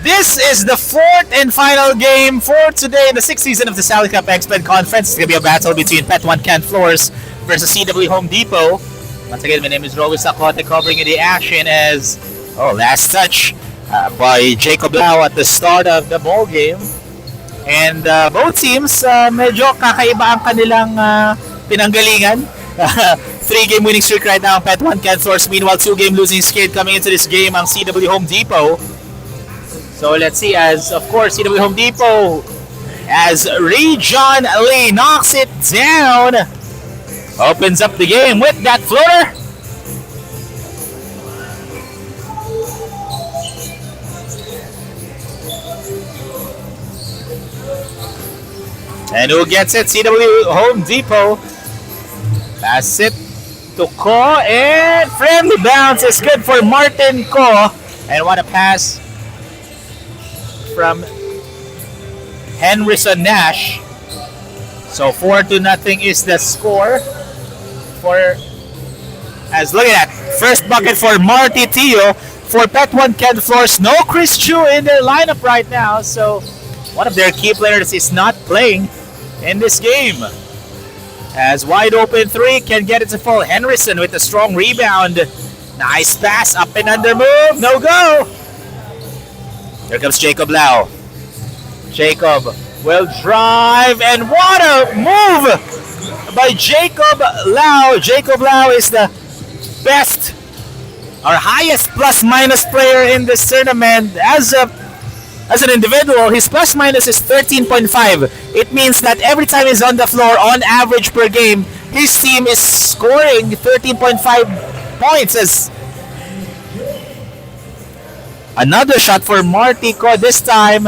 This is the fourth and final game for today in the sixth season of the Sally Cup Exped Conference. It's going to be a battle between Pet One Kent Floors versus CW Home Depot. Once again, my name is Roby Sacote, covering the action as last touch by Jacob Lau at the start of the ball game. And both teams, medyo kakaiba ang kanilang pinanggalingan. 3-game winning streak right now, Pet One Kent Floors. Meanwhile, 2-game losing skid coming into this game ang CW Home Depot. So let's see, as of course CW Home Depot, as Region Lee knocks it down, opens up the game with that floater. And who gets it? CW Home Depot. Pass it to Ko, and friendly bounce is good for Martin Ko. And what a pass from Henryson Nash. So 4-0 is the score for, as look at that, first bucket for Marty Tio for Pet One Kent Floors. No Chris Chu in their lineup right now, so one of their key players is not playing in this game. As wide open three can get it to fall. Henryson with a strong rebound. Nice pass, up and under move, no go. Here comes Jacob Lau. Jacob will drive, and what a move by Jacob Lau. Jacob Lau is the best or highest plus-minus player in this tournament. As an individual, his plus-minus is 13.5. It means that every time he's on the floor, on average per game, his team is scoring 13.5 points. As another shot for Marty Ko, this time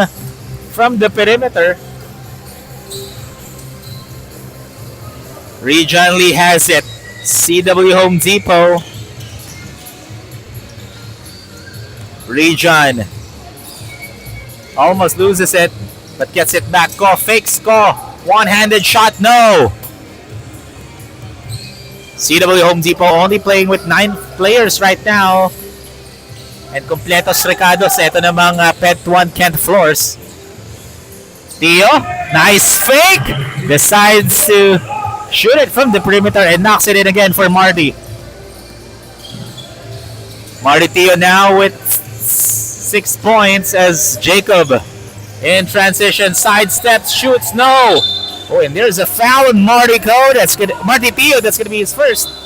from the perimeter. Region Lee has it. CW Home Depot. Region almost loses it, but gets it back. Ko fakes Ko. One-handed shot, no. CW Home Depot only playing with 9 players right now. And completos recados. Ito namang Pet One Kent Floors. Tio, nice fake. Decides to shoot it from the perimeter and knocks it in again for Marty. Marty Tio now with 6 points as Jacob in transition sidesteps, shoots, no. Oh, and there's a foul on Marty Tio. That's gonna be his first.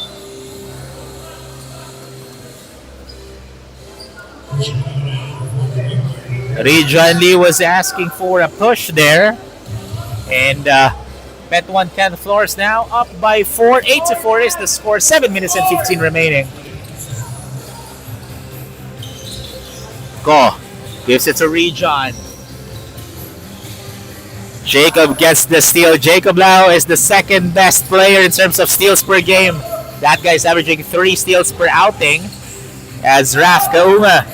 Region Lee was asking for a push there. And Pet One Kent Floors now up by 4. 8-4 is the score. 7 minutes and 15 remaining. Ko gives it to Region. Jacob gets the steal. Jacob Lau is the second best player in terms of steals per game. That guy's averaging 3 steals per outing. As Raf Kauma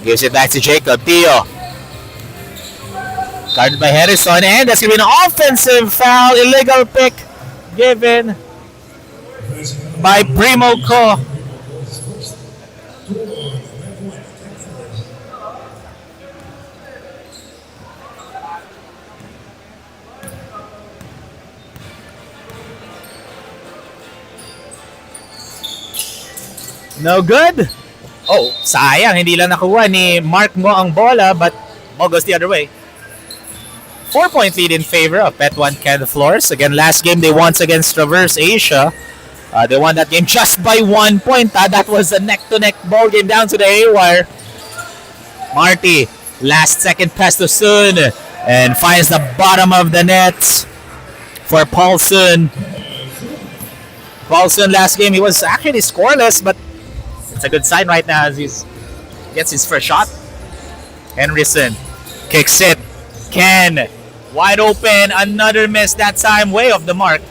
gives it back to Jacob. Tio. Guarded by Harrison, and that's going to be an offensive foul. Illegal pick given by Primo Ko. No good. Oh, sayang. Hindi lang nakuha ni Mark Mo ang bola, but Mo goes the other way. 4-point lead in favor of Pet One Kent Floors. Again, last game they won against Traverse Asia. They won that game just by 1 point. That was a neck-to-neck ball game down to the A-wire. Marty, last second pass to Sun, and finds the bottom of the net for Paulson. Paulson last game, he was actually scoreless, but it's a good sign right now as he gets his first shot. Henryson kicks it. Ken, wide open, another miss, that time way off the mark.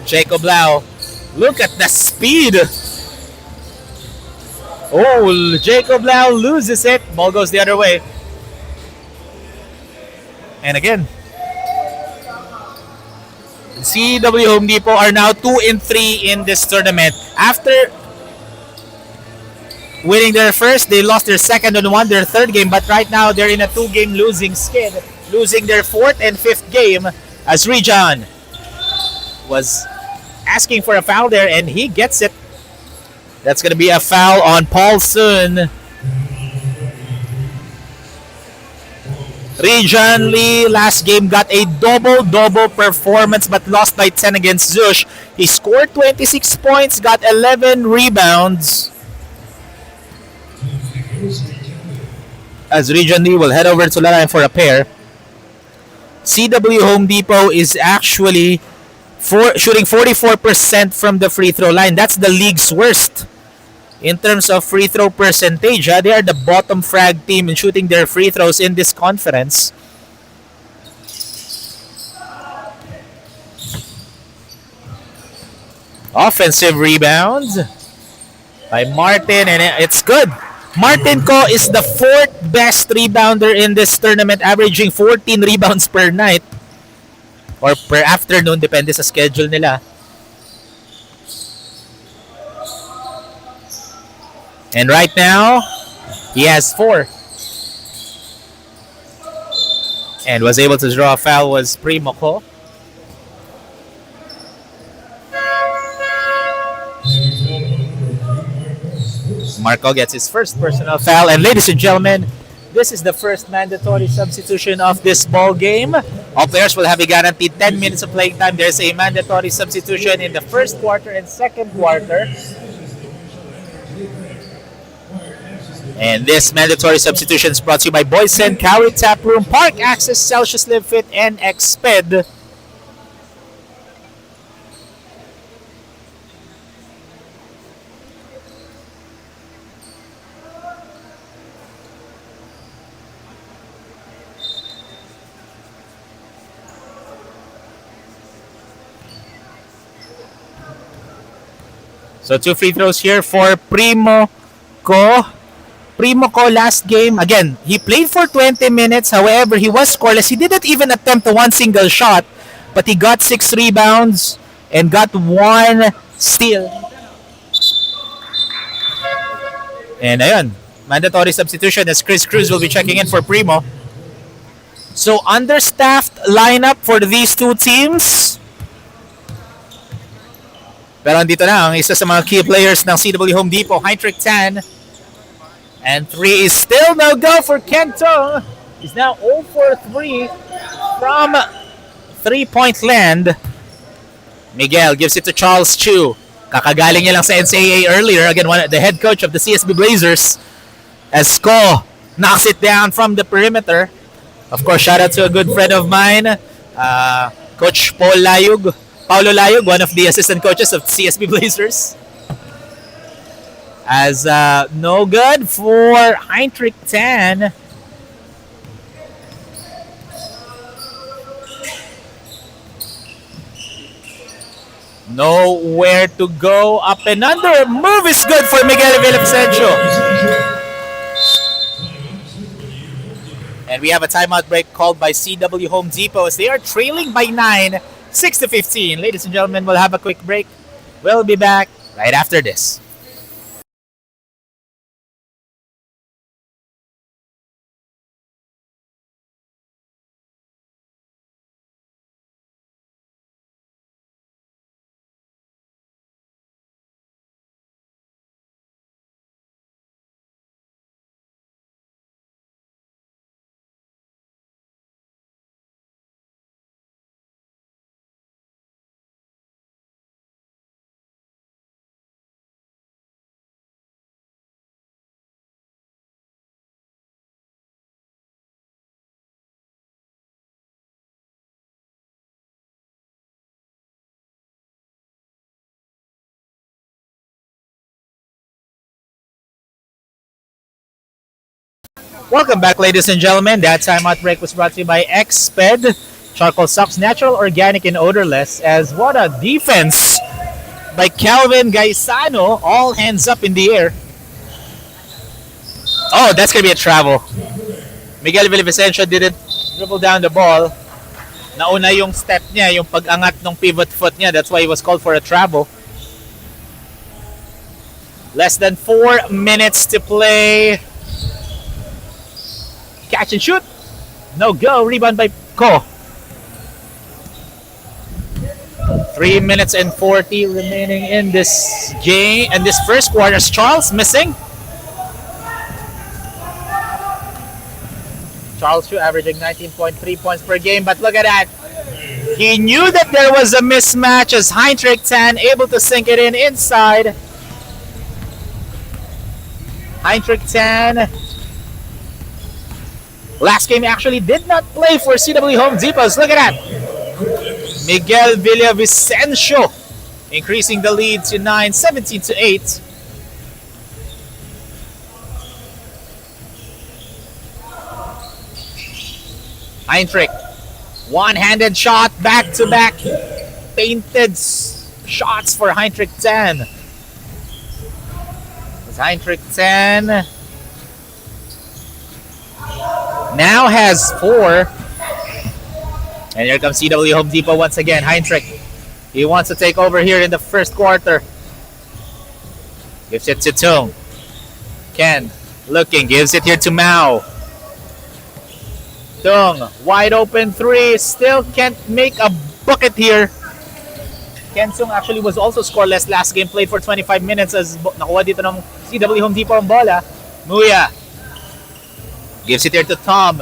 Jacob Lau, look at the speed. Oh, Jacob Lau loses it. Ball goes the other way. And again, CW Home Depot are now 2-3 in this tournament. After winning their first. They lost their second and won their third game, but right now they're in a 2-game losing skid, losing their fourth and fifth game as Region was asking for a foul there and he gets it. That's going to be a foul on Paulson. Region Lee last game got a double-double performance but lost by 10 against Zush. He scored 26 points, got 11 rebounds. As Region Lee will head over to the line for a pair. CW Home Depot is actually shooting 44% from the free throw line. That's the league's worst in terms of free throw percentage. They are the bottom frag team in shooting their free throws in this conference. Offensive rebound by Martin, and it's good. Martin Ko is the fourth best rebounder in this tournament, averaging 14 rebounds per night or per afternoon, depende sa schedule nila. And right now, he has 4. And was able to draw a foul was Primo Ko. Marco gets his first personal foul. And ladies and gentlemen, this is the first mandatory substitution of this ball game. All players will have a guaranteed 10 minutes of playing time. There's a mandatory substitution in the first quarter and second quarter. And this mandatory substitution is brought to you by Boysen, Cowrie Tap Room, Park Access, Celsius Live Fit, and Exped. So 2 free throws here for Primo Ko. Primo Ko last game, again, he played for 20 minutes. However, he was scoreless. He didn't even attempt one single shot, but he got 6 rebounds and got 1 steal. And ayun, mandatory substitution as Chris Cruz will be checking in for Primo. So understaffed lineup for these two teams. Pero andito na ang isa sa mga key players ng CW Home Depot, Heinrich Tan. And 3 is still no go for Kentong. He's now 0 for 3 from 3-point land. Miguel gives it to Charles Chu. Kakagaling niya lang sa NCAA earlier. Again, the head coach of the CSB Blazers. As Ko knocks it down from the perimeter. Of course, shout out to a good friend of mine, Coach Paulo Layug, one of the assistant coaches of CSB Blazers. As no good for Heinrich Tan. Nowhere to go. Up and under. Move is good for Miguel Villavicencio. And we have a timeout break called by CW Home Depot as they are trailing by 9, 6-15. Ladies and gentlemen, we'll have a quick break. We'll be back right after this. Welcome back, ladies and gentlemen. That timeout break was brought to you by Exped. Charcoal Socks, natural, organic, and odorless. As what a defense by Calvin Gaisano. All hands up in the air. Oh, that's going to be a travel. Miguel Villavicencio didn't dribble down the ball. Nauna yung step niya, yung pag-angat ng pivot foot niya. That's why he was called for a travel. Less than 4 minutes to play. Catch and shoot. No go. Rebound by Ko. 3 minutes and 40 remaining in this game. And this first quarter, Charles missing. Charles Chu averaging 19.3 points per game. But look at that. He knew that there was a mismatch as Heinrich Tan able to sink it in inside. Heinrich Tan last game actually did not play for CW Home Depots. Look at that. Miguel Villavicencio increasing the lead to 9, 17 to 8. Heinrich, one-handed shot, back-to-back painted shots for Heinrich Tan. Heinrich Tan now has 4. And here comes CW Home Depot once again. Heinrich, he wants to take over here in the first quarter. Gives it to Tung. Ken looking, gives it here to Mao. Tung, wide open 3, still can't make a bucket here. Ken Sung actually was also scoreless last game, played for 25 minutes as nakuha dito ng CW Home Depot ang bola. Muya gives it here to Tom.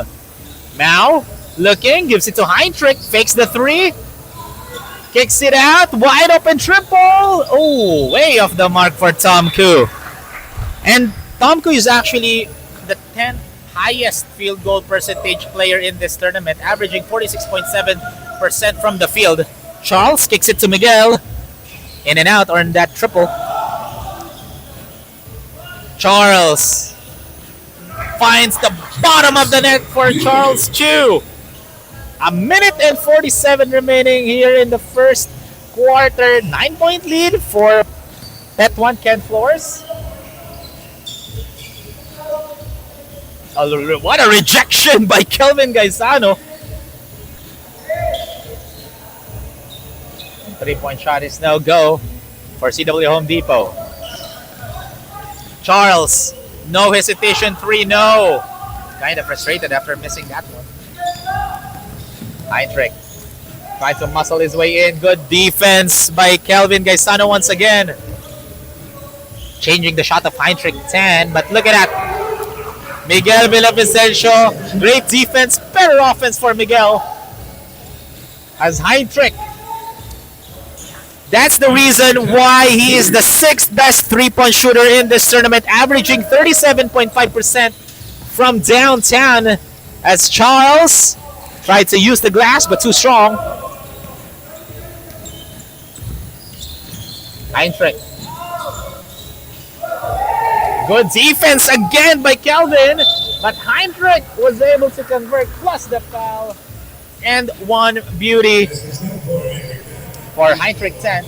Mao looking, gives it to Heinrich, fakes the 3, kicks it out, wide open triple. Oh, way off the mark for Tom Koo. And Tom Koo is actually the 10th highest field goal percentage player in this tournament, averaging 46.7% from the field. Charles kicks it to Miguel. In and out on that triple. Charles finds the bottom of the net for Charles Chu. A minute and 47 remaining here in the first quarter. 9-point lead for Pet 1 Ken Flores. What a rejection by Kelvin Gaisano. 3-point shot is no go for CW Home Depot. Charles, no hesitation, 3 no. Kind of frustrated after missing that one. Heinrich tries to muscle his way in. Good defense by Kelvin Gaisano once again. Changing the shot of Heinrich 10, but look at that. Miguel Villavicencio, great defense, better offense for Miguel. As Heinrich, that's the reason why he is the 6th best 3-point shooter in this tournament, averaging 37.5% from downtown. As Charles tried to use the glass, but too strong. Heinrich. Good defense again by Kelvin, but Heinrich was able to convert, plus the foul, and one beauty for Heinrich 10.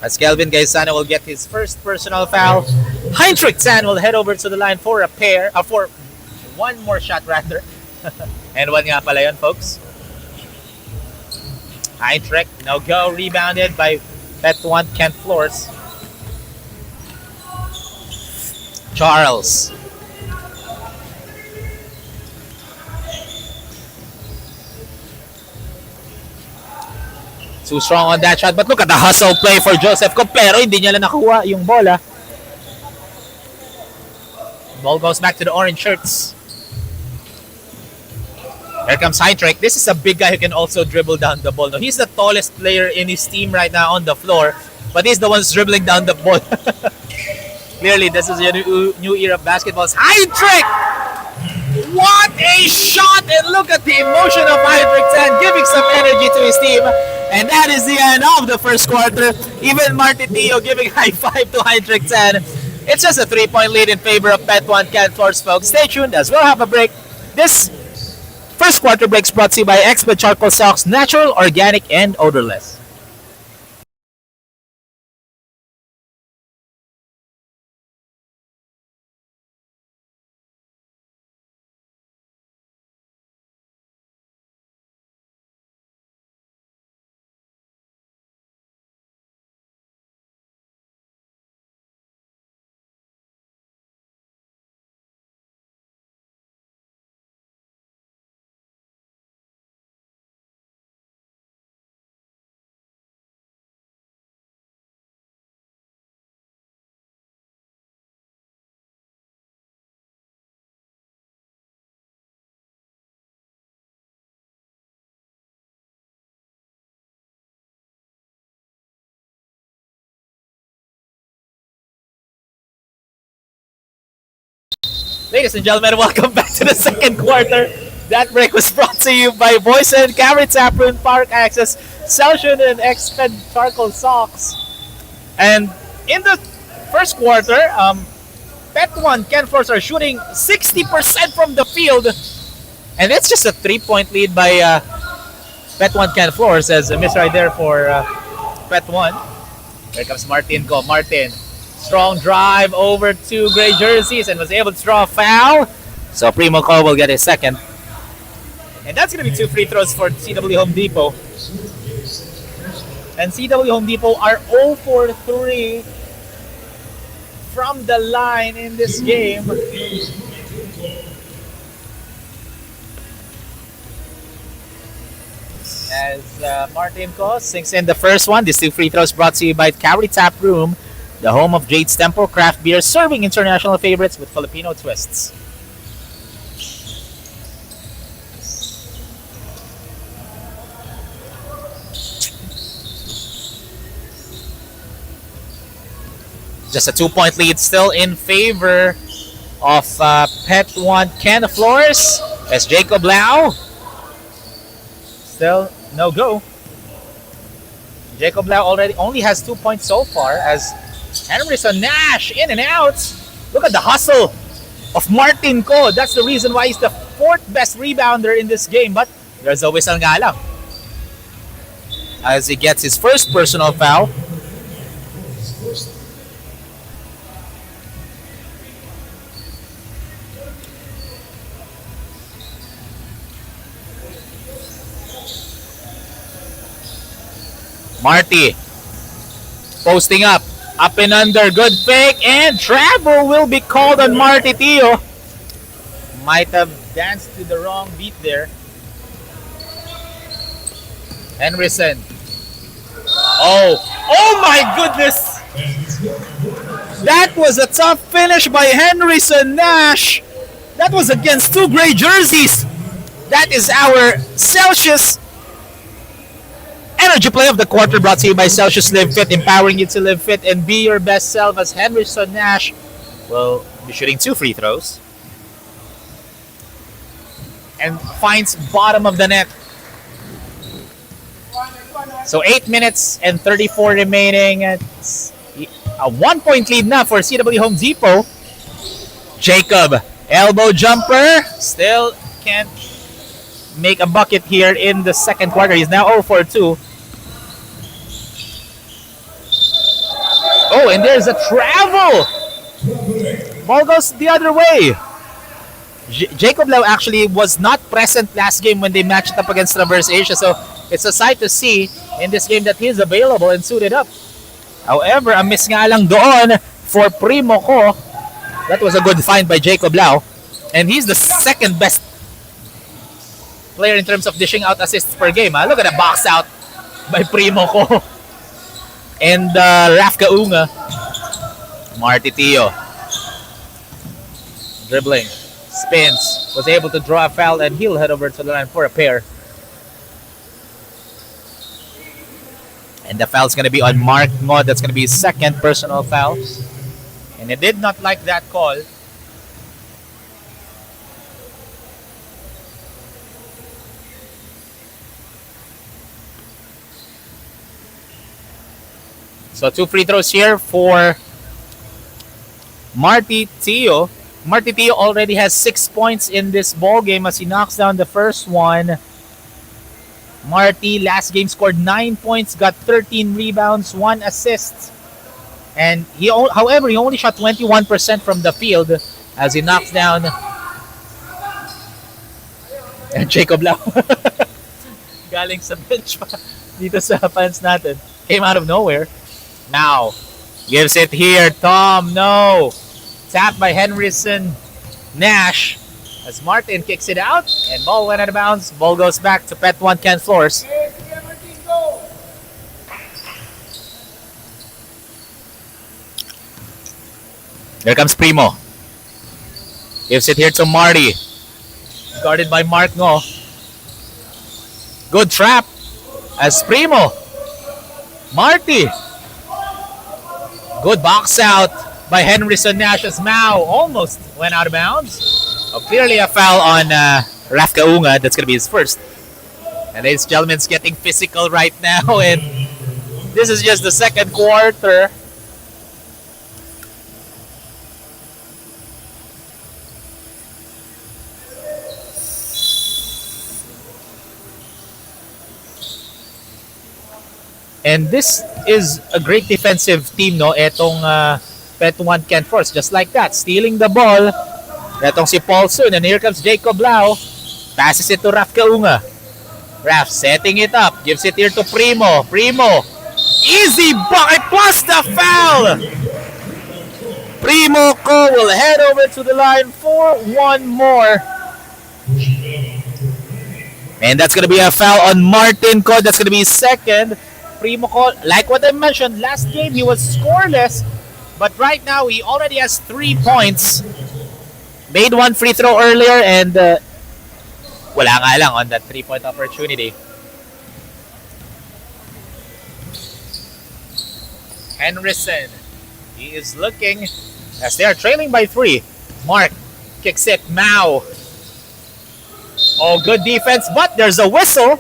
As Kelvin Gaisano will get his first personal foul, Heinrich 10 will head over to the line for for one more shot rather. And one nga pala yun, folks. Heinrich, no go, rebounded by Pet 1 Ken Flores. Charles. Too strong on that shot, but look at the hustle play for Joseph Copero. Hindi niya lang nakuha yung bola. Ball goes back to the orange shirts. Here comes Heinrich. This is a big guy who can also dribble down the ball. No, he's the tallest player in his team right now on the floor, but he's the one dribbling down the ball. Clearly, this is a new era of basketball. Heinrich! What a shot! And look at the emotion of Heinrich 10, giving some energy to his team. And that is the end of the first quarter. Even Marty Tio giving high five to Heinrich 10. It's just a 3-point lead in favor of Pet 1 Ken Flores, folks. Stay tuned as we'll have a break. This first quarter break is brought to you by Expert Charcoal Socks, natural, organic, and odorless. Ladies and gentlemen, welcome back to the second quarter. That break was brought to you by Boysen, Camry Taproom, Park Access, Stallion, and Exped Charcoal Socks. And in the first quarter, Pet 1 Ken Force are shooting 60% from the field. And it's just a 3-point lead by Pet 1 Ken Force as a miss right there for Pet 1. Here comes Martin Go. Martin, strong drive over to gray jerseys and was able to draw a foul. So Primo Co will get his second. And that's going to be 2 free throws for CW Home Depot. And CW Home Depot are 0 for 3 from the line in this game. As Martin Co sinks in the first one. These 2 free throws brought to you by Camry Taproom, the home of Jade's Temple Craft Beer, serving international favorites with Filipino twists. Just a 2-point lead still in favor of Pet 1 Ken Flores as Jacob Lau. Still no go. Jacob Lau already only has 2 points so far as Henderson Nash in and out. Look at the hustle of Martin Co. That's the reason why he's the 4th best rebounder in this game. But there's a whistle nga lang as he gets his first personal foul. Marty posting up and under, good fake, and travel will be called on Marty Tio. Might have danced to the wrong beat there. Henderson. Oh my goodness! That was a tough finish by Henderson Nash. That was against 2 gray jerseys. That is our Celsius Energy Play of the Quarter, brought to you by Celsius Live Fit, empowering you to live fit and be your best self, as Henderson Nash will be shooting 2 free throws and finds bottom of the net. So 8 minutes and 34 remaining. It's a 1-point lead now for CW Home Depot. Jacob, elbow jumper, still can't make a bucket here in the second quarter. He's now 0 for 2. Oh, and there's a travel. Ball goes the other way. Jacob Lau actually was not present last game when they matched up against Traverse Asia, so it's a sight to see in this game that he's available and suited up. However, a miss nga lang doon for Primo Co. That was a good find by Jacob Lau, and he's the 2nd best player in terms of dishing out assists per game. Look at the box out by Primo Co. And Rafka Unga. Marty Tio. Dribbling. Spins. Was able to draw a foul, and he'll head over to the line for a pair. And the foul's going to be on Mark Ngo. That's going to be his 2nd personal foul. And he did not like that call. So 2 free throws here for Marty Tio. Marty Tio already has 6 points in this ball game as he knocks down the first one. Marty last game scored 9 points, got 13 rebounds, 1 assist. And however, he only shot 21% from the field as he knocks down and Jacob Lau. Galing sa bench pa dito sa fans natin. Came out of nowhere. Now, gives it here. Tom, no. Tapped by Henderson Nash as Martin kicks it out and ball went out of bounds. Ball goes back to Pet 1 Ken Flores. Here comes Primo. Gives it here to Marty. Guarded by Mark Ngo. Good trap as Primo. Marty. Good box out by Henryson Nash as Mao almost went out of bounds. Oh, clearly a foul on Raf Kaunga. That's going to be his first. And ladies and gentlemen, it's getting physical right now. And this is just the second quarter. And this is a great defensive team, no? Etong Pet1 Ken Force, just like that, stealing the ball. Etong si Paulson, and here comes Jacob Lau. Passes it to Raf Kaunga. Raf setting it up, gives it here to Primo. Primo, easy bucket plus the foul. Primo Ko will head over to the line for one more. And that's going to be a foul on Martin Ko. That's going to be second. Primo Ko, like what I mentioned, last game he was scoreless, but right now he already has 3 points. Made one free throw earlier and wala nga lang on that 3-point opportunity. Henryson, he is looking as they are trailing by 3. Mark kicks it, Mao. Oh, good defense, but there's a whistle.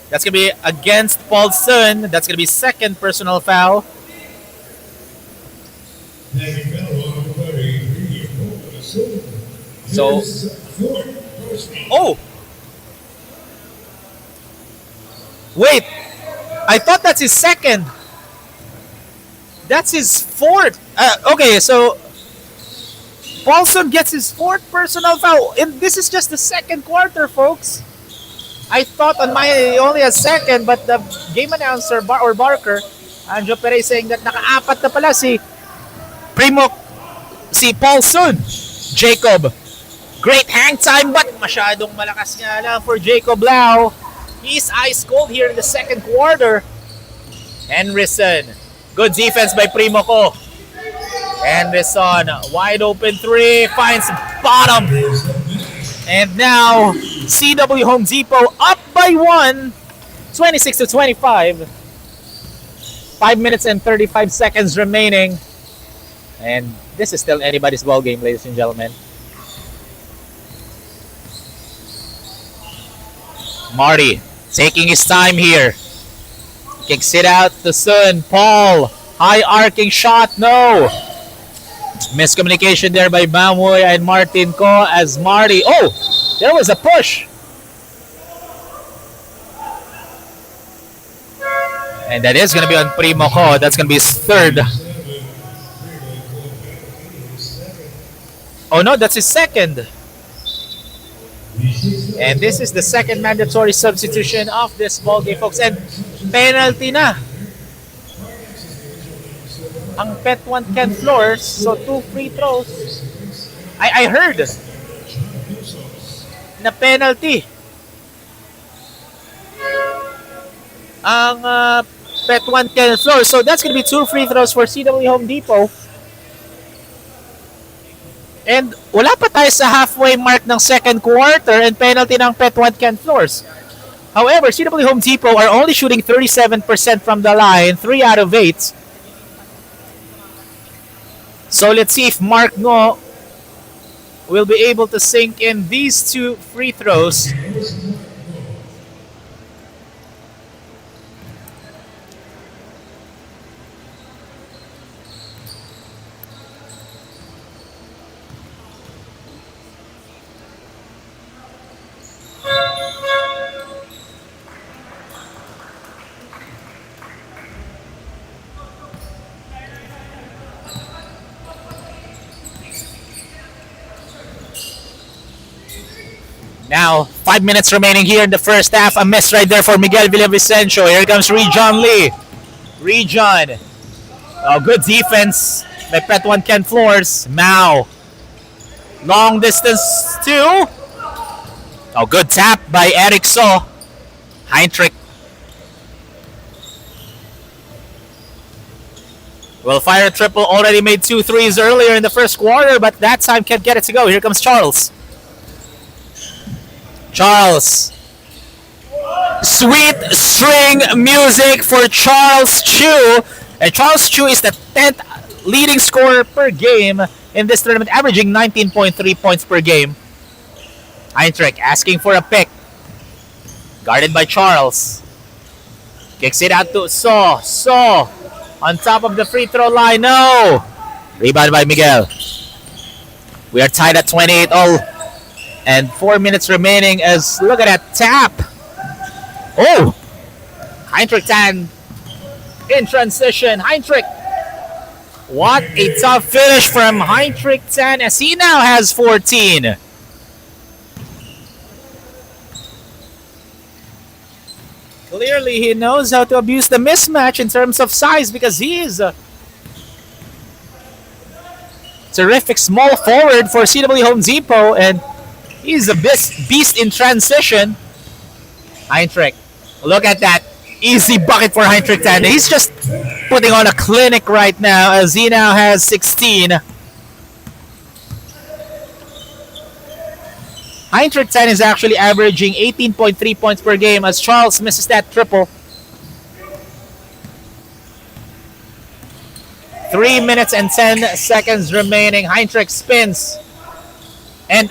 That's going to be against Paulson. That's going to be second personal foul. So, oh! Wait! I thought that's his second. That's his fourth. Okay, so Paulson gets his fourth personal foul. And this is just the second quarter, folks. I thought on my only a second, but the game announcer or Barker, Anjo Perez, saying that naka-apat na pala si Paulson. Jacob, great hang time, but masyadong malakas nga lang for Jacob Lau. He's ice cold here in the second quarter. Henryson, good defense by Primo Ko. Henryson, wide open 3, finds bottom. And now, CW Home Depot up by 1, 26-25. 5 minutes and 35 seconds remaining. And this is still anybody's ball game, ladies and gentlemen. Marty taking his time here. Kicks it out to Sun. Paul, high arcing shot, no. Miscommunication there by Mamoy and Martin Ko as Marty. Oh, there was a push. And that is going to be on Primo Ko. That's going to be his third. Oh no, that's his second. And this is the second mandatory substitution of this ball game, folks. And penalty na ang Pet1 Ken Floors. So 2 free throws. I heard na penalty ang Pet1 Ken Floors. So that's going to be 2 free throws for CW Home Depot. And wala pa tayo sa halfway mark ng second quarter and penalty ng Pet1 Ken Floors. However, CW Home Depot are only shooting 37% from the line, 3 out of 8. So let's see if Mark Ngo will be able to sink in these 2 free throws. Now, 5 minutes remaining here in the first half. A miss right there for Miguel Villavicencio. Here comes Rejon Lee. Rejon. Oh, good defense by Pet1 Ken Floors. Mao. Long distance 2. Oh, good tap by Eric So. Heinrich. Will fire a triple. Already made 2 threes earlier in the first quarter, but that time can't get it to go. Here comes Charles. Charles. Sweet string music for Charles Chu. And Charles Chu is the 10th leading scorer per game in this tournament, averaging 19.3 points per game. Heinrich asking for a pick. Guarded by Charles. Kicks it out to So. So on top of the free throw line. No! Rebound by Miguel. We are tied at 28 all. And 4 minutes remaining as look at that tap. Oh! Heinrich Tan in transition. Heinrich. What a tough finish from Heinrich Tan as he now has 14. Clearly, he knows how to abuse the mismatch in terms of size because he is a terrific small forward for CW Home Depot and he's a beast in transition. Heinrich, look at that. Easy bucket for Heinrich Tan. He's just putting on a clinic right now as he now has 16. Heinrich Tan is actually averaging 18.3 points per game as Charles misses that triple. 3 minutes and 10 seconds remaining. Heinrich spins. And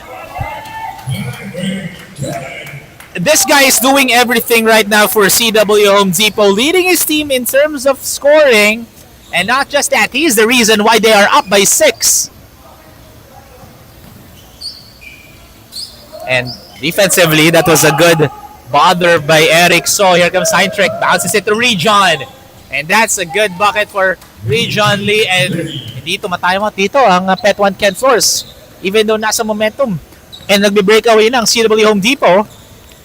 this guy is doing everything right now for CW Home Depot, leading his team in terms of scoring. And not just that, he's the reason why they are up by 6. And defensively, that was a good bother by Eric. So here comes Heinrich, bounces it to Rejon. And that's a good bucket for Rejon Lee. And hindi tumatayamot dito ang Pet 1 Ken Force. Even though nasa momentum. And nagbe-breakaway ng CW Home Depot.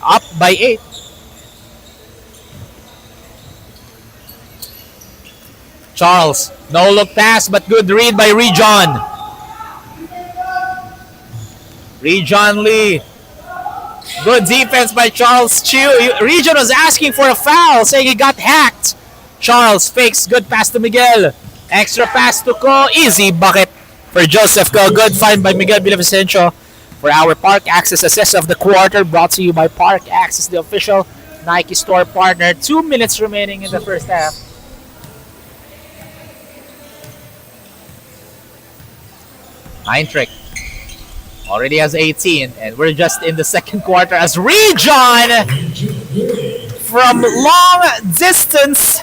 Up by 8. Charles, no look pass but good read by Rejon. Rejon Lee. Good defense by Charles Chu. Rejon was asking for a foul, saying he got hacked. Charles fakes, good pass to Miguel. Extra pass to Ko. Easy bucket for Joseph Ko. Good find by Miguel Villavicencio for our Park Access assist of the quarter. Brought to you by Park Access, the official Nike store partner. 2 minutes remaining in the first half. Heinrich already has 18, and we're just in the second quarter as Rejon from long distance.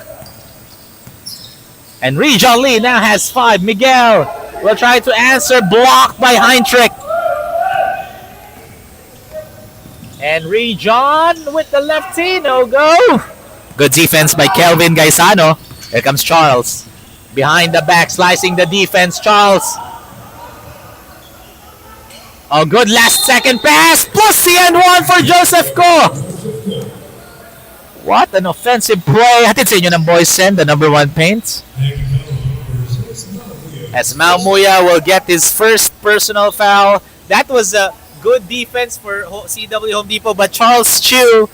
And Rejon Lee now has 5. Miguel will try to answer, blocked by Heinrich. And Rejon with the lefty, no go. Good defense by Kelvin Gaisano. Here comes Charles. Behind the back, slicing the defense, Charles. Oh, good last second pass. Plus the end one for Joseph Ko. What an offensive play. Hatid sa inyo ng Boys Send, the number 1 paint. As Mau Muya will get his first personal foul. That was a good defense for CW Home Depot, but Charles Chu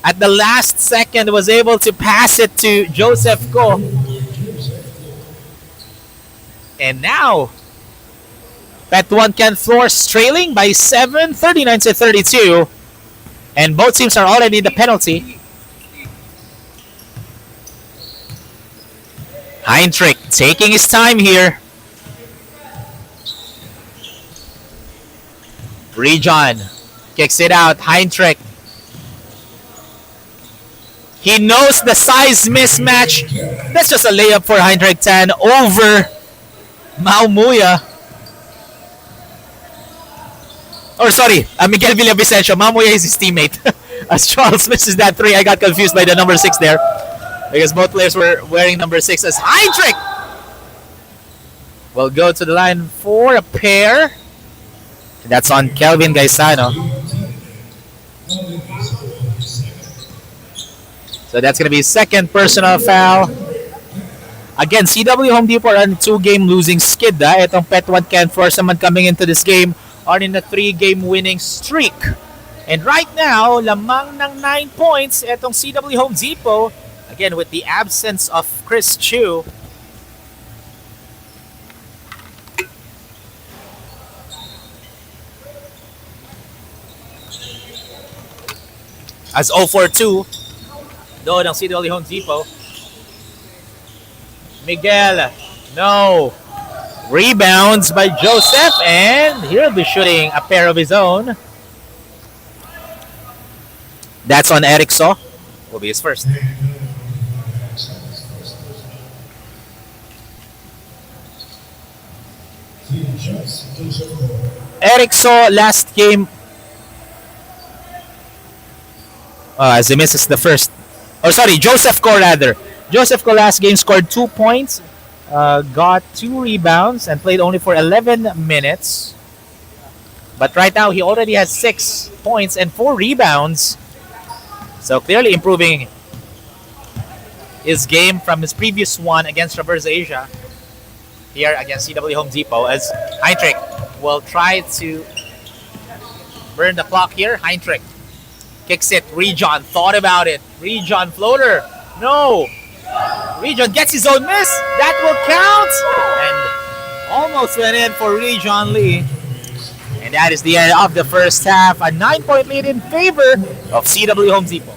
at the last second was able to pass it to Joseph Ko. And now, Pet 1 Ken Force trailing by 7, 39-32. And both teams are already in the penalty. Heinrich taking his time here. Rejon kicks it out. Heinrich. He knows the size mismatch. That's just a layup for Heinrich Tan over Mau Muya. Or sorry, Miguel Villavicencio. Mau Muya is his teammate. As Charles misses that 3, I got confused by the number 6 there. Because both players were wearing number 6 as Heinrich will go to the line for a pair. That's on Kelvin Gaisano. So that's going to be second personal foul. Again, CW Home Depot are on 2-game losing skid. Itong Pet 1 Ken Force naman coming into this game are in a 3-game winning streak. And right now, lamang ng 9 points itong CW Home Depot. Again, with the absence of Chris Chu. As 0-4-2 doon ang CW Home Depot. Miguel, no. Rebounds by Joseph, and he'll be shooting a pair of his own. That's on Eric Saw. Will be his first. Eric Saw last game, as he misses the first. Oh, sorry, Joseph Ko rather. Joseph Ko last game scored 2 points, got 2 rebounds, and played only for 11 minutes. But right now, he already has 6 points and 4 rebounds. So clearly improving his game from his previous one against Reverse Asia here against CW Home Depot, as Heinrich will try to burn the clock here. Heinrich kicks it. Rejon thought about it. Rejon floater. No. Rejon gets his own miss. That will count. And almost went in for Rejon Lee. And that is the end of the first half. A 9-point lead in favor of CW Home Depot.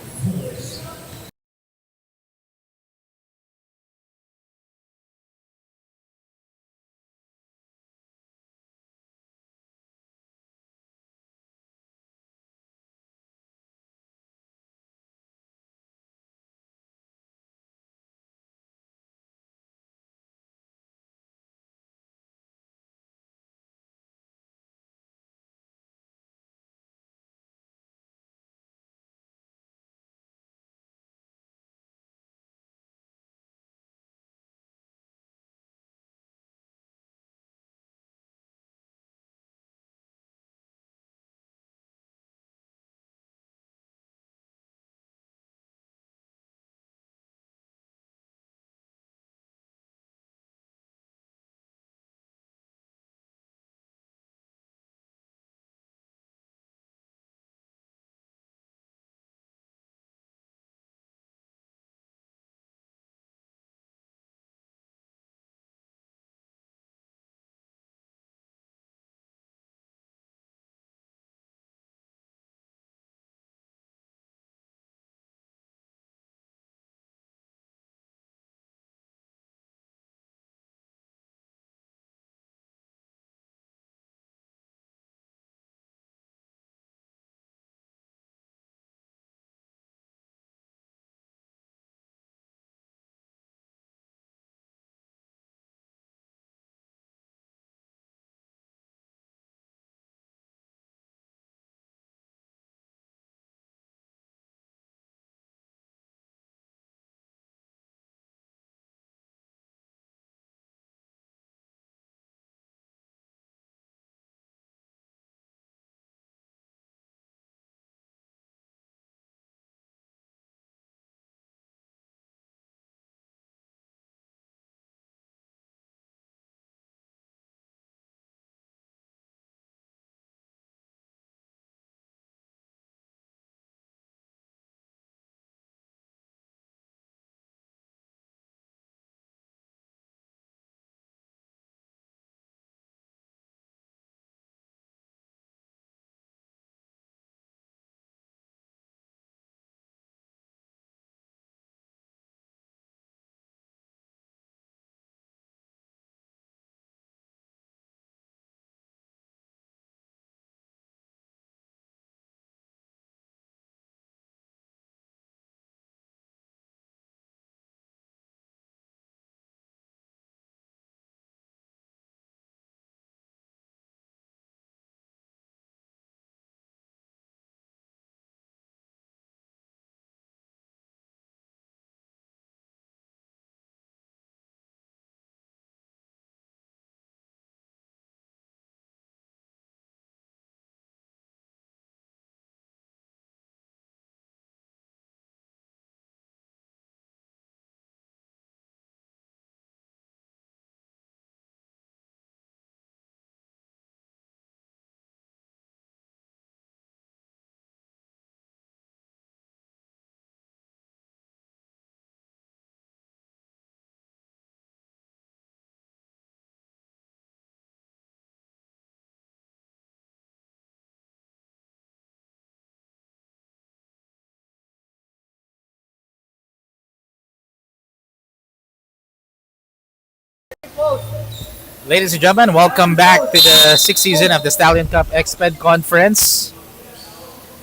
Ladies and gentlemen, welcome back to the sixth season of the Stallion Cup Exped Conference.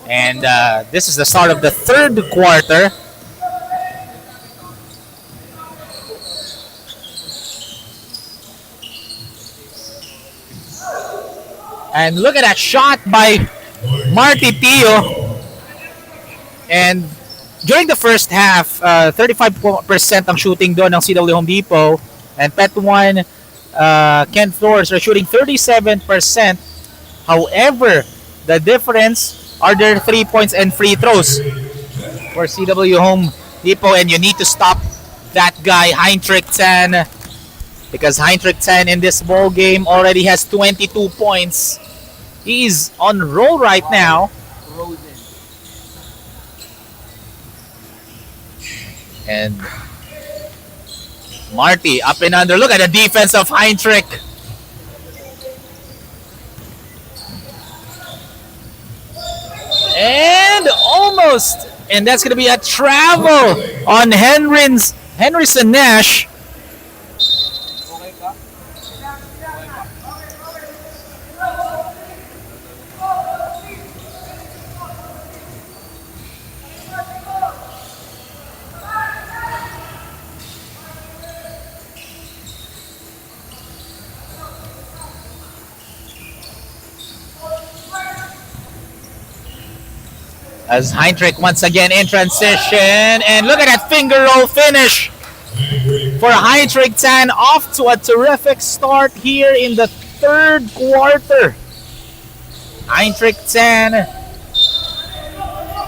And this is the start of the third quarter. And look at that shot by Marty Tio. And during the first half, 35% ang shooting doon ng CW Home Depot. And Pet 1, Ken Flores are shooting 37%. However, the difference are their 3 points and free throws for CW Home Depot. And you need to stop that guy, Heinrich Tan. Because Heinrich Tan in this ball game already has 22 points. He's on roll right now. And Marty up and under. Look at the defense of Heinrich. And almost. And that's going to be a travel on Henryson Nash. As Heinrich once again in transition. And look at that finger roll finish for Heinrich Tan. Off to a terrific start here in the third quarter. Heinrich Tan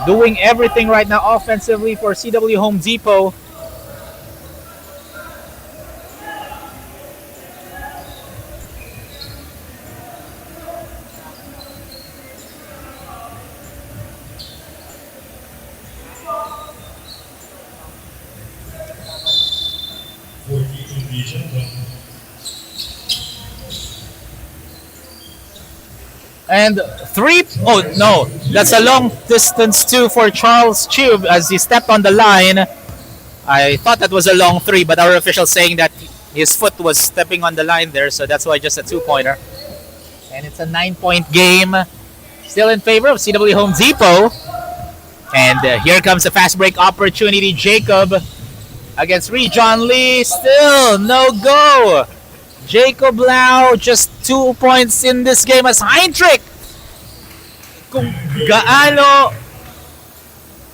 doing everything right now offensively for CW Home Depot. And no, that's a long distance two for Charles Tube as he stepped on the line. I thought that was a long three, but our official saying that his foot was stepping on the line there, so that's why just a 2-pointer. And it's a 9-point game, still in favor of CW Home Depot. And here comes a fast break opportunity. Jacob against Rejon Lee, still no go. Jacob Lau just 2 points in this game as Heinrich. Kung gaano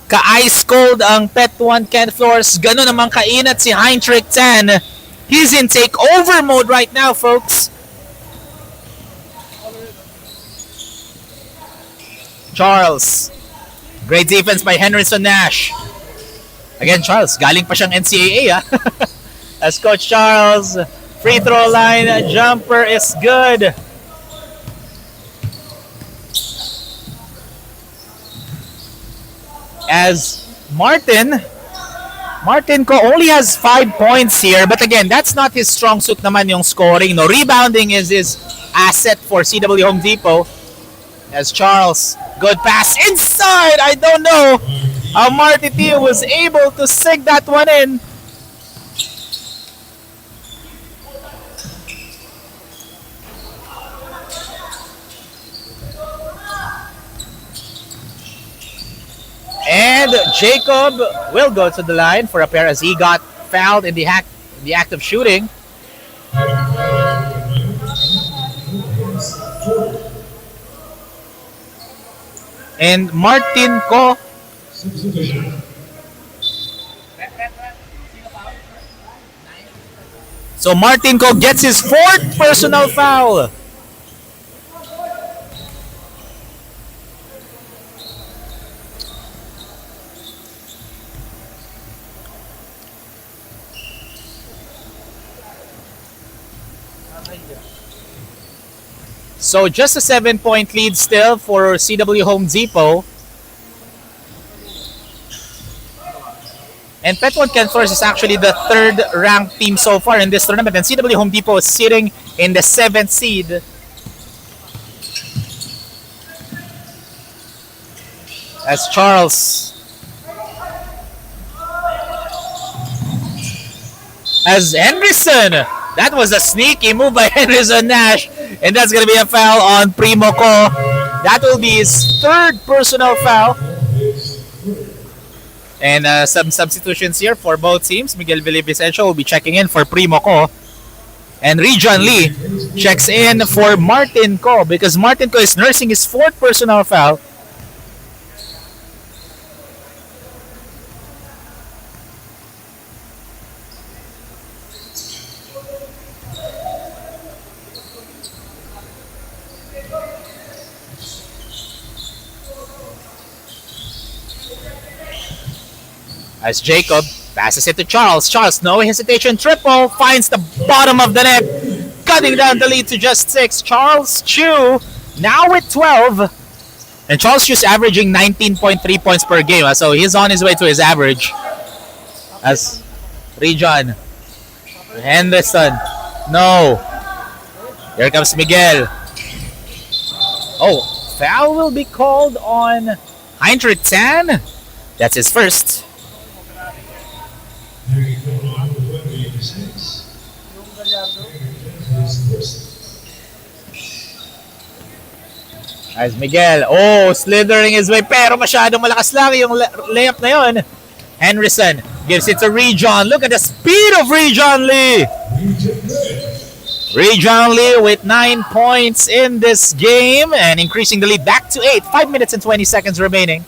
ka-ice cold ang Pet 1 Ken Flores, gano'n naman kainat si Heinrich Tan. He's in takeover mode right now, folks. Charles. Great defense by Henryson Nash. Again, Charles, galing pa siyang NCAA. As Coach Charles, free throw line jumper is good. As Martin ko only has 5 points here, but again, that's not his strong suit naman yung scoring. No, rebounding is his asset for CW Home Depot. As Charles, good pass inside. I don't know how Marty Tio was able to sink that one in. And Jacob will go to the line for a pair as he got fouled in the act of shooting. And Martin Ko. So Martin Ko gets his 4th personal foul. So just a 7-point lead still for CW Home Depot. And Pet 1 Ken Flores is actually the 3rd ranked team so far in this tournament. And CW Home Depot is sitting in the 7th seed. As Charles. As Henryson That was a sneaky move by Henderson Nash, and that's going to be a foul on Primo Ko. That will be his third personal foul. And some substitutions here for both teams. Miguel Villavicencio will be checking in for Primo Ko. And Region Lee checks in for Martin Ko because Martin Ko is nursing his fourth personal foul. As Jacob passes it to Charles. Charles, no hesitation, triple, finds the bottom of the net, cutting down the lead to just 6. Charles Chu now with 12. And Charles Chu's averaging 19.3 points per game. So he's on his way to his average. As Region. Henderson. No. Here comes Miguel. Oh, foul will be called on Heinrich Tan. That's his first. As Miguel, slithering his way, pero masyadong malakas lang yung layup na yon. Henderson gives it to Region. Look at the speed of Region Lee. Region Lee with 9 points in this game and increasing the lead back to 8. 5 minutes and 20 seconds remaining.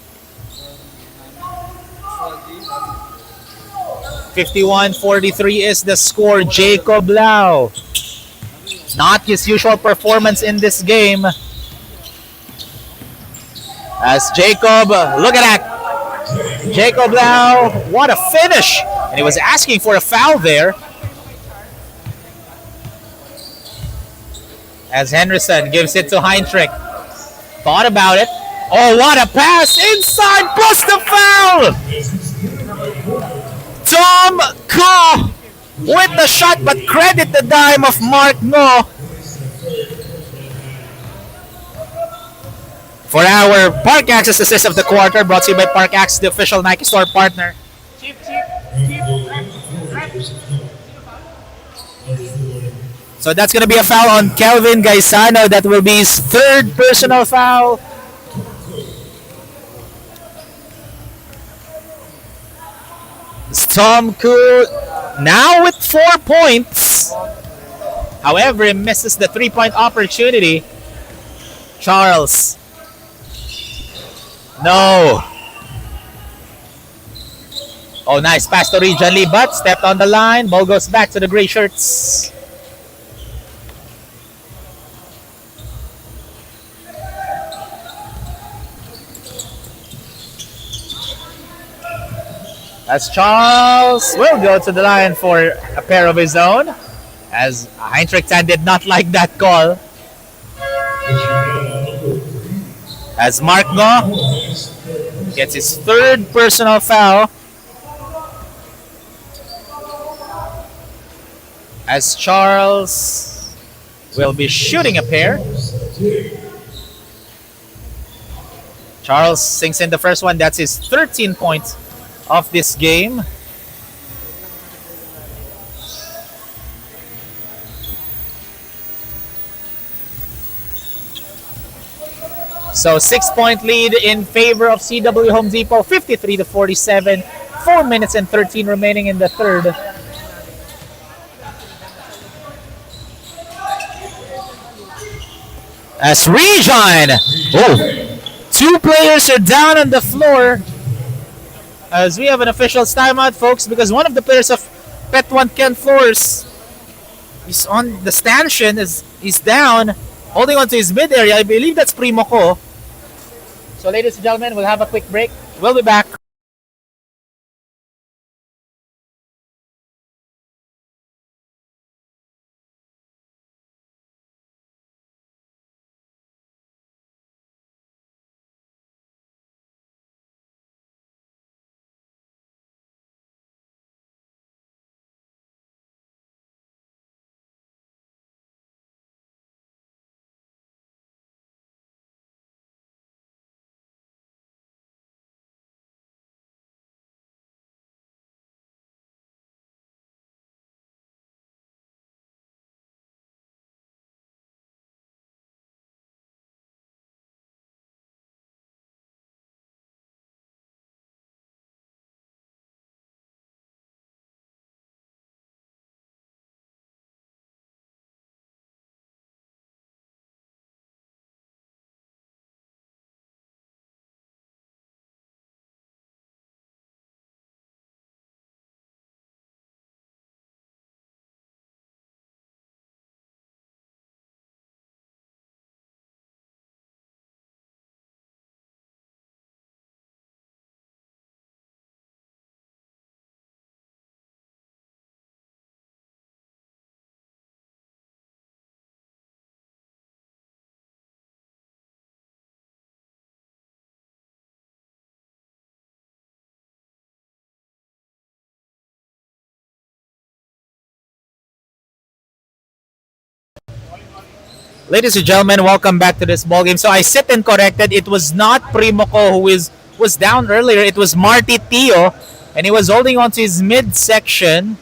51-43 is the score. Jacob Lau. Not his usual performance in this game. As Jacob, look at that. Jacob Lau, what a finish. And he was asking for a foul there. As Henderson gives it to Heinrich. Thought about it. Oh, what a pass. Inside plus the foul. Tom Ko with the shot, but credit the dime of Mark Ngo. For our Park Access assist of the quarter, brought to you by Park Access, the official Nike store partner. So that's going to be a foul on Kelvin Gaisano. That will be his third personal foul. Tom Koo now with 4 points. However, he misses the 3-point opportunity. Charles. No. Oh, nice pass to Region Lee, but stepped on the line. Ball goes back to the gray shirts. As Charles will go to the line for a pair of his own. As Heinrich Tan did not like that call. As Mark Ngo gets his third personal foul. As Charles will be shooting a pair. Charles sinks in the first one. That's his 13th point of this game. So 6-point lead in favor of CW Home Depot, 53-47. 4 minutes and 13 remaining in the third. As Region, two players are down on the floor. As we have an official timeout, folks, because one of the players of Petwan Ken Floors is on the stanchion, he's down, holding on to his mid area. I believe that's Primo Ko. So, ladies and gentlemen, we'll have a quick break. We'll be back. Ladies and gentlemen, welcome back to this ball game. So I sit and corrected. It was not Primoco who was down earlier. It was Marty Tio, and he was holding on to his midsection.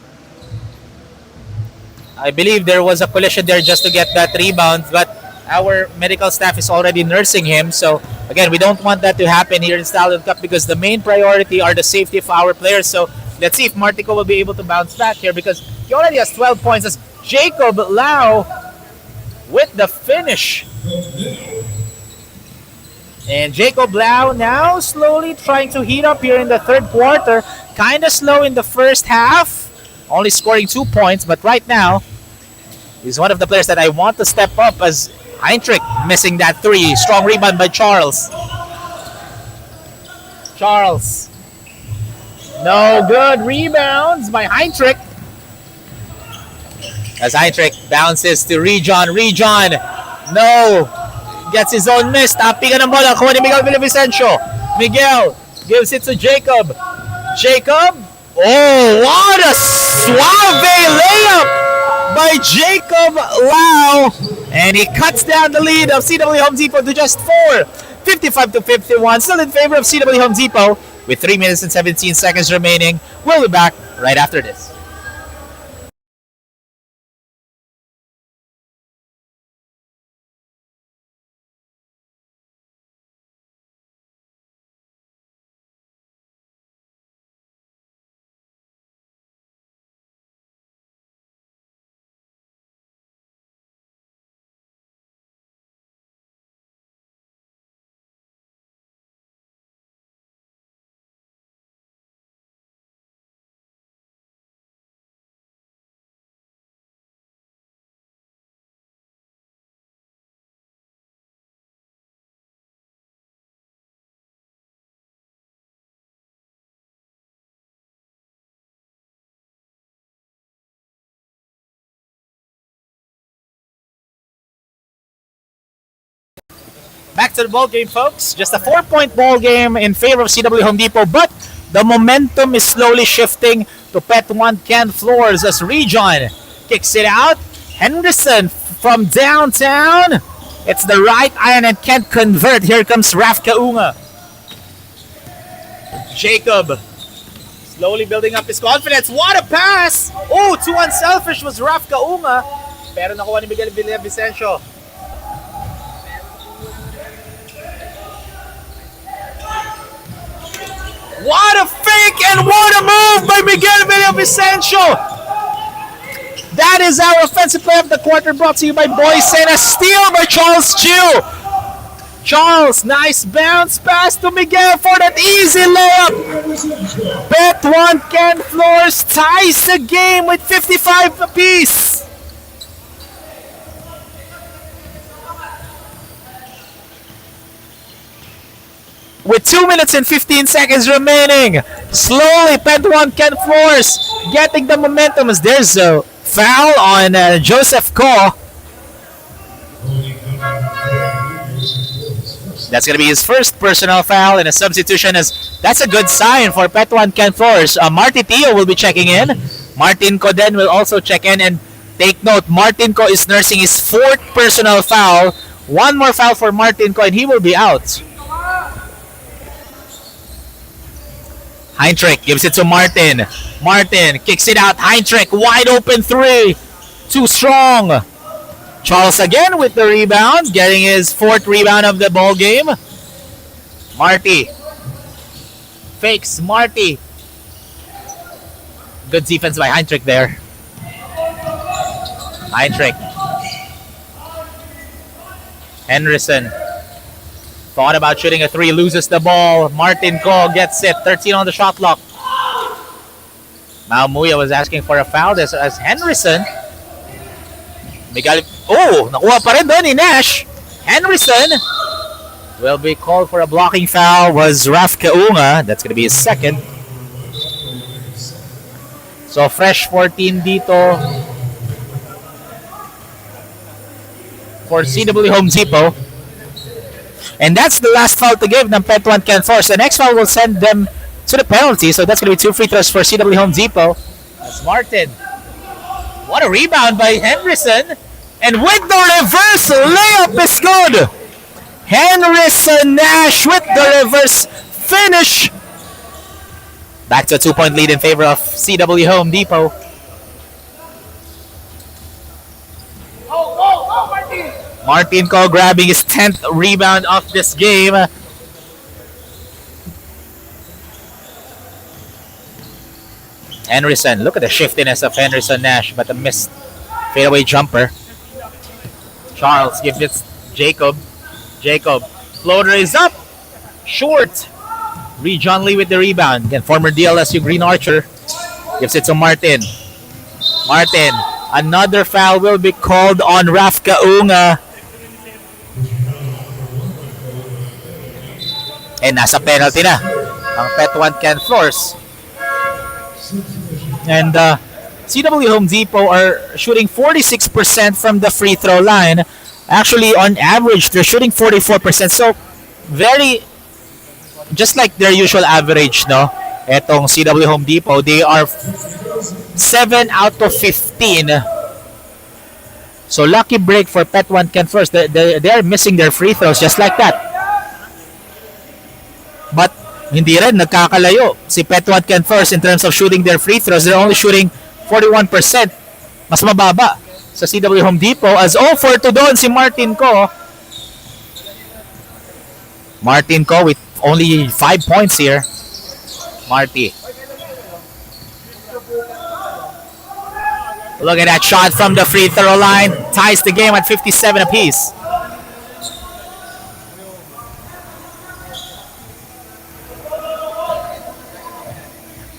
I believe there was a collision there just to get that rebound, but our medical staff is already nursing him. So again, we don't want that to happen here in Stallion Cup because the main priority are the safety of our players. So let's see if Martico will be able to bounce back here because he already has 12 points. As Jacob Lau with the finish. And Jacob Lau now slowly trying to heat up here in the third quarter. Kind of slow in the first half. Only scoring 2 points, but right now, he's one of the players that I want to step up as Heinrich missing that three. Strong rebound by Charles. Charles. No good rebounds by Heinrich. As Heinrich bounces to Rejon. Rejon. No. Gets his own miss. Tapping ng bola. Kuha ni Miguel Villavicencio. Miguel gives it to Jacob. Jacob. Oh, what a suave layup by Jacob Lau. And he cuts down the lead of CW Home Depot to just 4. 55-51. Still in favor of CW Home Depot with 3 minutes and 17 seconds remaining. We'll be back right after this. Back to the ball game, folks. Just a 4-point ball game in favor of CW Home Depot, but the momentum is slowly shifting to Pet 1 Ken Floors as Rejon kicks it out. Henderson from downtown. It's the right iron and can't convert. Here comes Raf Kaunga. Jacob slowly building up his confidence. What a pass! Oh, too unselfish was Raf Kaunga. Pero nakuha ni Miguel Villavicencio. What a fake and what a move by Miguel Villavicencio! That is our offensive play of the quarter brought to you by Boys and a steal by Charles Chiu. Charles, nice bounce pass to Miguel for that easy layup. Bet 1 Ken Floors ties the game with 55 apiece. With 2 minutes and 15 seconds remaining, slowly Bet 1 Ken Floors getting the momentum as there's a foul on Joseph Ko. That's going to be his first personal foul and a substitution as that's a good sign for Bet 1 Ken Floors. Marty Tio will be checking in. Martin Ko then will also check in, and take note, Martin Ko is nursing his 4th personal foul. One more foul for Martin Ko and he will be out. Heinrich gives it to Martin. Martin kicks it out. Heinrich, wide open three. Too strong. Charles again with the rebound, getting his 4th rebound of the ball game. Marty. Fakes Marty. Good defense by Heinrich there. Heinrich. Henderson. Thought about shooting a 3, loses the ball. Martin Ko gets it. 13 on the shot clock. Now Muya was asking for a foul as Henderson. Miguel, nakuha pa rin doon ni Nash. Henderson will be called for a blocking foul. Was Raf Kaunga. That's going to be his 2nd. So fresh 14 dito for CW Home Depot. And that's the last foul to give ng Pet 1 Ken Floors. The next foul will send them to the penalty. So that's going to be 2 free throws for CW Home Depot. That's Martin. What a rebound by Henderson. And with the reverse layup is good. Henrison Nash with the reverse finish. Back to a 2-point lead in favor of CW Home Depot. Martin Co grabbing his 10th rebound of this game. Henrison, look at the shiftiness of Henrison Nash, but a missed fadeaway jumper. Charles gives it Jacob. Jacob, floater is up, short. Reed John Lee with the rebound. Again, former DLSU Green Archer gives it to Martin. Martin, another foul will be called on Raf Kaunga. And nasa penalty na ang Pet1 Can Floors. And CW Home Depot are shooting 46% from the free throw line. Actually, on average, they're shooting 44%. So, very, just like their usual average, no? Etong CW Home Depot, they are 7 out of 15. So, lucky break for Pet1 Can Floors. They are missing their free throws just like that. But, hindi rin nagkakalayo si Pet1 Can Floors in terms of shooting their free throws. They're only shooting 41%. Mas mababa sa CW Home Depot as 0-for-2 doon si Martin Co. Martin Co with only 5 points here. Marty. Look at that shot from the free throw line. Ties the game at 57 apiece.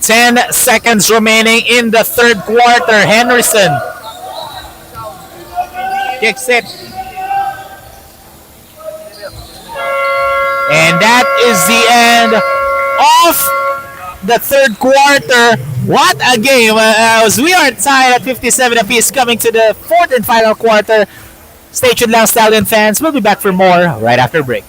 Ten seconds remaining in the third quarter. Henrison kicks it. And that is the end of the third quarter. What a game. As we are tied at 57 apiece coming to the fourth and final quarter. Stay tuned lang, Stallion fans. We'll be back for more right after break.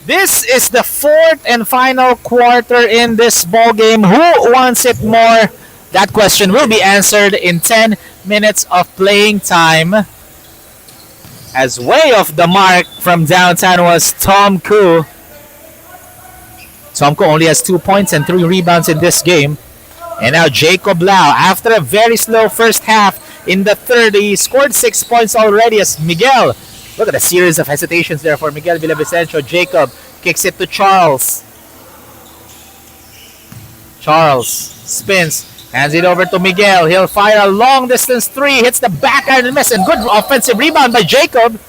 This is the fourth and final quarter in this ball game. Who wants it more? That question will be answered in 10 minutes of playing time. As way off the mark from downtown was Tom Koo. Tom Koo only has 2 points and 3 rebounds in this game. And now Jacob Lau, after a very slow first half in the third, he scored 6 points already as Miguel. Look at the series of hesitations there for Miguel Villavicencio. Jacob kicks it to Charles. Charles spins, hands it over to Miguel. He'll fire a long distance 3, hits the backhand and miss, and good offensive rebound by Jacob.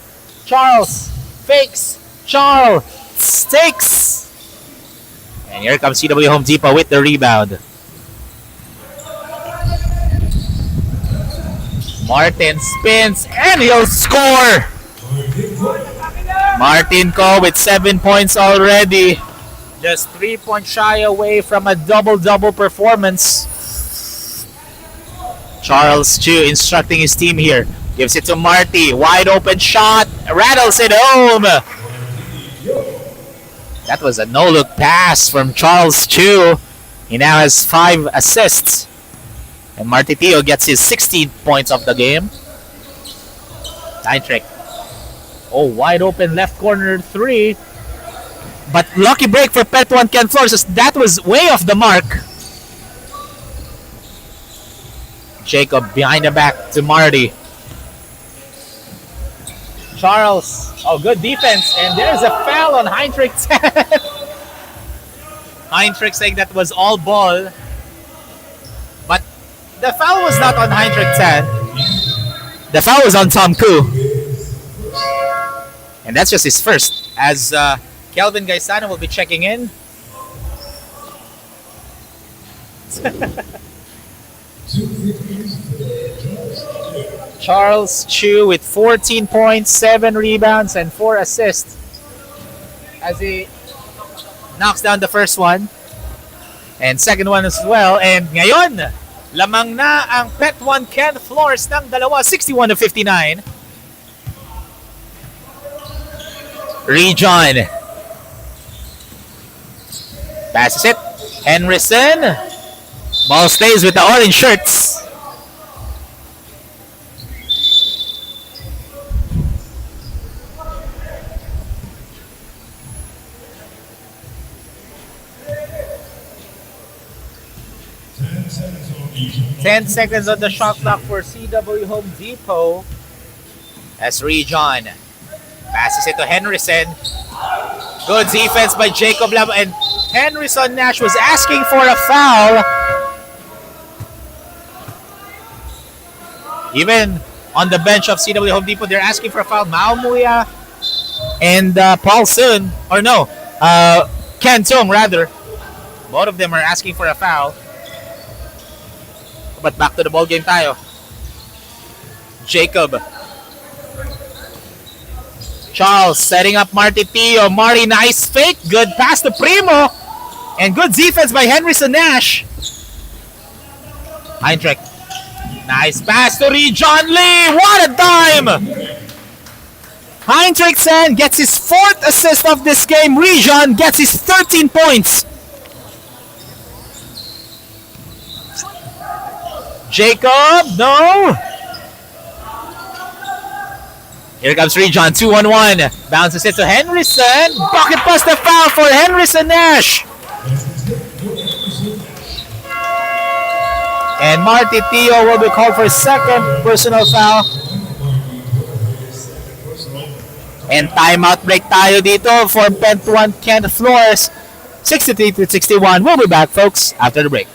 Charles fakes. Charles stakes. And here comes CW Home Depot with the rebound. Martin spins and he'll score. Martin Co with 7 points already. Just 3 points shy away from a double-double performance. Charles Chu instructing his team here. Gives it to Marty. Wide open shot. Rattles it home. That was a no-look pass from Charles Chu. He now has 5 assists. And Marty Tio gets his 16th points of the game. Line trick. Oh, wide open left corner 3. But lucky break for Pet1 Can Floors as that was way off the mark. Jacob behind the back to Marty. Charles. Oh, good defense. And there's a foul on Heinrich 10. Heinrich saying that was all ball. But the foul was not on Heinrich 10. The foul was on Tom Koo. And that's just his first. As Kelvin Gaisano will be checking in. Charles Chu with 14 points, 7 rebounds, and 4 assists as he knocks down the first one and second one as well. And ngayon, lamang na ang Pet 1 Ken Flores ng dalawa, 61-59. Rejon passes it. Henrison. Ball stays with the orange shirts. Ten seconds on the shot clock for CW Home Depot. As Rejon passes it to Henrison. Good defense by Jacob Lam, and Henrison Nash was asking for a foul. Even on the bench of CW Home Depot, they're asking for a foul. Mao Muya and Paul Sun, or no, Ken Tung rather. Both of them are asking for a foul. But back to the ball game tayo. Jacob. Charles setting up Marty Tio. Marty, nice fake. Good pass to Primo. And good defense by Henrison Nash. Heinrich. Nice pass to Rejon Lee. What a dime! Heinrich Sen gets his 4th assist of this game. Rejon gets his 13 points. Jacob, no. Here comes Rejon, 2-on-1. Bounces it to Henrison. Bucket buster foul for Henrison Nash. And Marty Tio will be called for his second personal foul. And timeout break tayo dito for Pet 1 Ken Flores. 63-61. We'll be back, folks, after the break.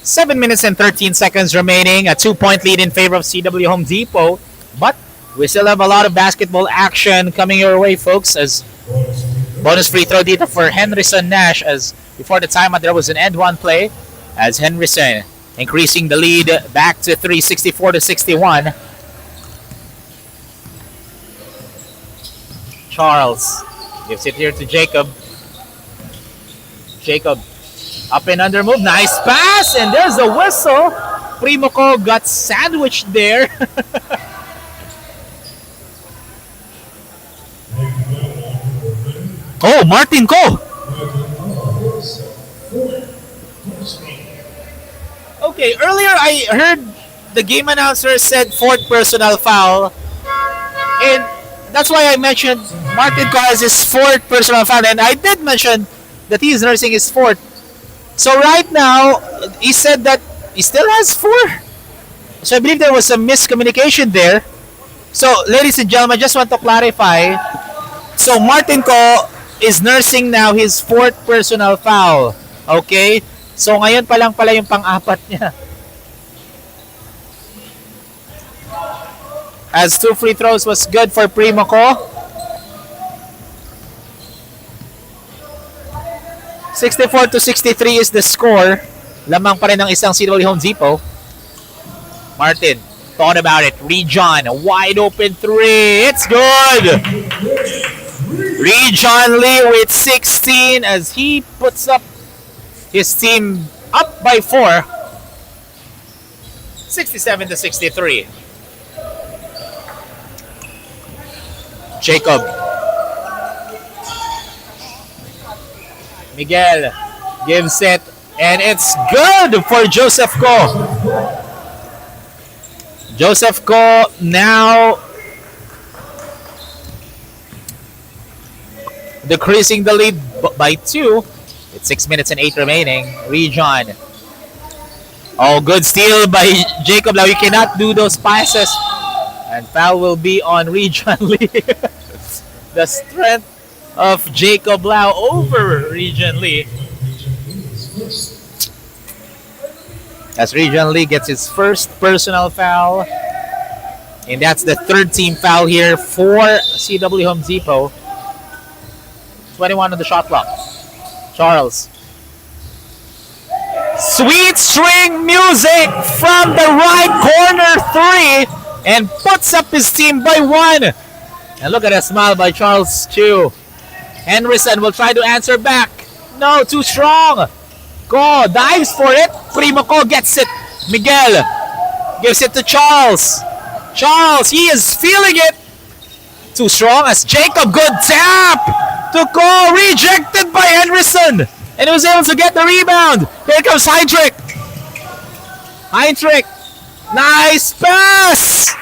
Seven minutes and 13 seconds remaining. A 2-point lead in favor of CW Home Depot. But we still have a lot of basketball action coming your way, folks. As bonus free throw dito for Henrison Nash. As before the timeout, there was an end one play. As Henrison increasing the lead back to 3, 64-61. Charles gives it here to Jacob. Jacob. Up and under move. Nice pass. And there's the whistle. Primo Ko got sandwiched there. Oh, Martin Ko. Okay, earlier I heard the game announcer said 4th personal foul. And that's why I mentioned Martin Ko has his 4th personal foul. And I did mention that he is nursing his 4th. So right now, he said that he still has 4. So I believe there was some miscommunication there. So ladies and gentlemen, I just want to clarify. So Martin Ko is nursing now his 4th personal foul. Okay? So ngayon pa lang pala yung pang-4 niya. As 2 free throws was good for Primo Ko. 64-63 is the score. Lamang pa rin ng isang CW Home Depot. Martin thought about it. Rejon, a wide open three. It's good. Rejon Lee with 16 as he puts up his team up by 4. 67-63. Jacob. Miguel gives it, and it's good for Joseph Ko. Joseph Ko now decreasing the lead by 2 with 6 minutes and 8 remaining. Rejon. Oh, good steal by Jacob. Now you cannot do those passes. And foul will be on Rejon Lee. The strength of Jacob Lau over Rejon Lee. As Rejon Lee gets his first personal foul. And that's the third team foul here for CW Home Depot. 21 on the shot clock. Charles. Sweet string music from the right corner 3 and puts up his team by 1. And look at a smile by Charles Chu. Henderson will try to answer back. No, too strong. Ko dives for it. Primo Ko gets it. Miguel gives it to Charles. Charles, he is feeling it. Too strong as Jacob. Good tap to Ko. Rejected by Henderson. And he was able to get the rebound. Here comes Heinrich. Heinrich. Nice pass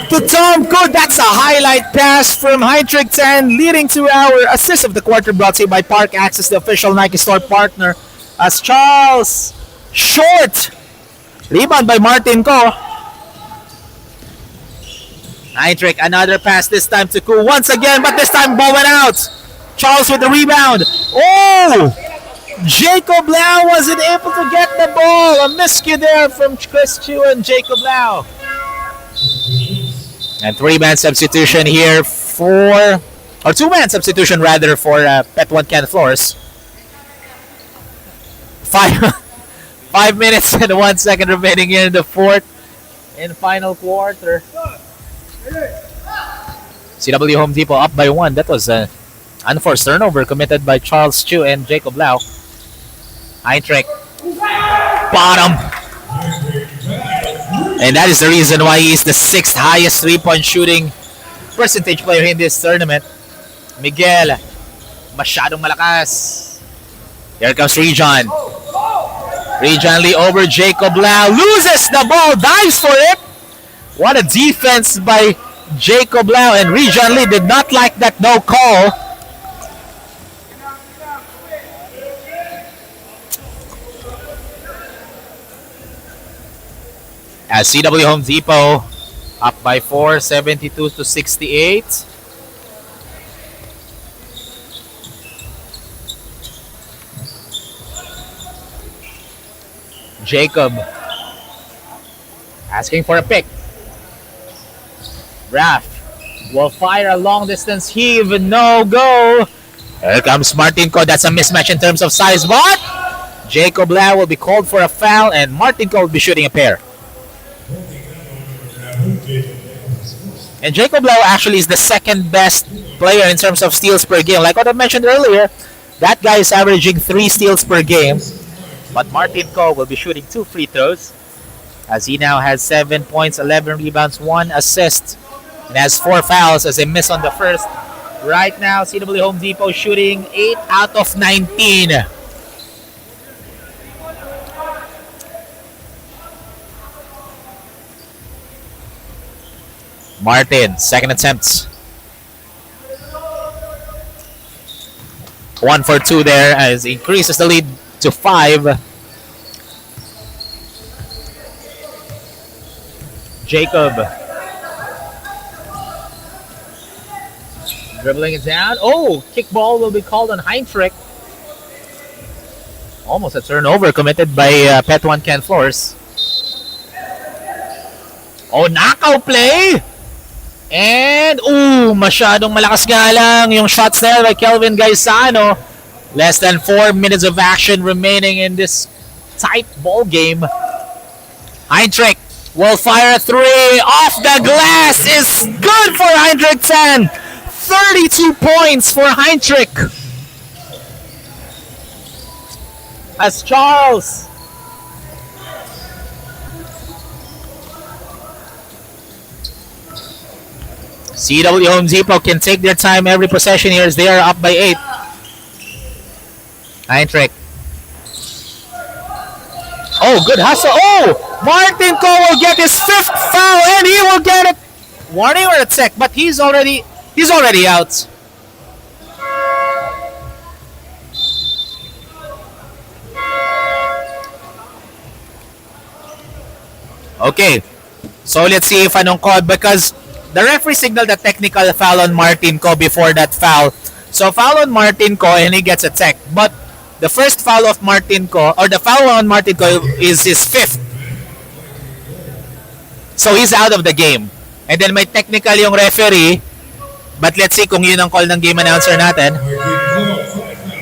to Tom Ko. That's a highlight pass from Heinrich 10, leading to our assist of the quarter, brought to you by Park Access, the official Nike store partner. As Charles, short. Rebound by Martin Ko. Heinrich, another pass this time to Ko once again, but this time ball went out. Charles with the rebound. Oh! Jacob Lau wasn't able to get the ball. A miscue there from Chris Chu and Jacob Lau. And 3-man substitution here for, or 2-man substitution rather for Pet One Can Floors. 5 minutes and 1 second remaining here in the fourth and final quarter. CW Home Depot up by 1. That was a unforced turnover committed by Charles Chu and Jacob Lau. Heinrich. Bottom. And that is the reason why he is the 6th highest 3-point shooting percentage player in this tournament. Miguel. Masyadong malakas. Here comes Rejon. Rejon Lee over Jacob Lau. Loses the ball. Dives for it. What a defense by Jacob Lau. And Rejon Lee did not like that no call. As CW Home Depot up by 4, 72-68. Jacob asking for a pick. Raff will fire a long distance heave. No go. Here comes Martin Ko. That's a mismatch in terms of size, but Jacob Lau will be called for a foul and Martin Ko will be shooting a pair. And Jacob Lau actually is the 2nd best player in terms of steals per game. Like what I mentioned earlier, that guy is averaging 3 steals per game. But Martin Ko will be shooting 2 free throws as he now has 7 points, 11 rebounds, 1 assist, and has 4 fouls as a miss on the first. Right now, CW Home Depot shooting 8 out of 19. Martin, second attempt. 1 for 2 there as he increases the lead to 5. Jacob. Dribbling it down. Oh, kickball will be called on Heinrich. Almost a turnover committed by Pet One Can Floors. Oh, knockout play! And, masyadong malakas nga lang yung shots there by Kelvin Gaisano. Less than 4 minutes of action remaining in this tight ball game. Heinrich will fire a three off the glass. Is good for Heinrich 10. 32 points for Heinrich. As Charles CW Home Depot can take their time every possession here as they are up by 8. Heinrich. Oh, good hustle. Oh, Martin Ko will get his 5th foul and he will get it. Warning or a check, but he's already out. Okay. So let's see if anong call, because the referee signaled a technical foul on Martin Ko before that foul. So foul on Martin Ko and he gets a check. But the first foul of Martin Ko, or the foul on Martin Ko, is his 5th. So he's out of the game. And then may technical yung referee. But let's see kung yun ang call ng game announcer natin.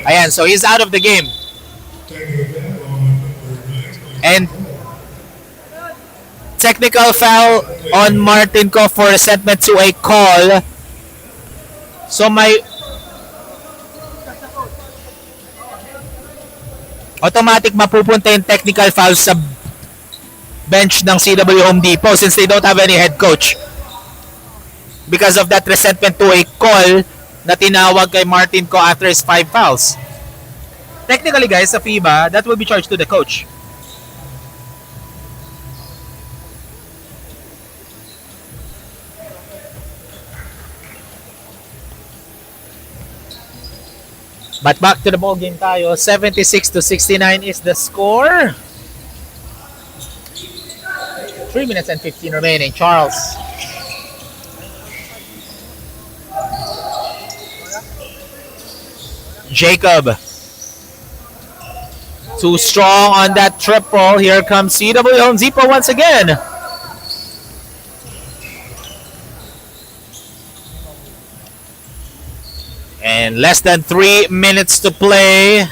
Ayan, so he's out of the game. And technical foul on Martin Ko for resentment to a call. So may automatic mapupunta yung technical foul sa bench ng CW Home Depot since they don't have any head coach. Because of that resentment to a call na tinawag kay Martin Ko after his 5 fouls. Technically guys, sa FIBA, that will be charged to the coach. But back to the ball game tayo. 76-69 is the score. 3 minutes and 15 remaining. Charles. Jacob. Too strong on that triple. Here comes CW Home Depot once again. And less than 3 minutes to play.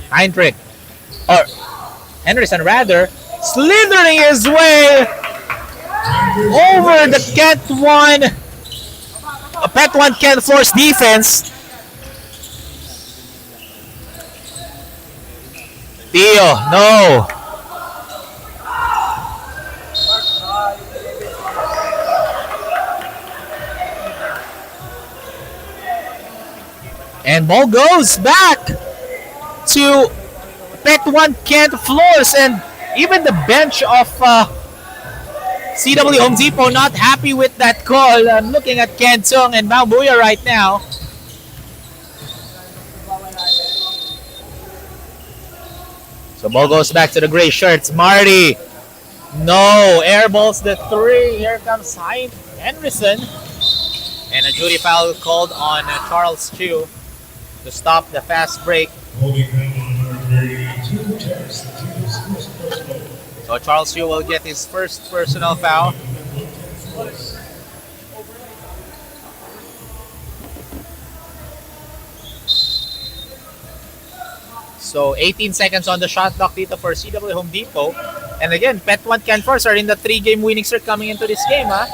Heinrich, or Henderson rather, slithering his way over the Kent 1. Pet 1 Kent force defense. Theo, no. And ball goes back to Pet 1 Kent floors, and even the bench of CW Home Depot not happy with that call. I'm looking at Kent Sung and Bambuya right now. So ball goes back to the gray shirts. Marty. No. Airballs the 3. Here comes Henderson. And a duty foul called on Charles Chu to stop the fast break. So Charles Chu will get his first personal foul. So 18 seconds on the shot clock dito for CW Home Depot. And again, Pet 1 Kent Force are in the 3-game winning streak coming into this game, huh?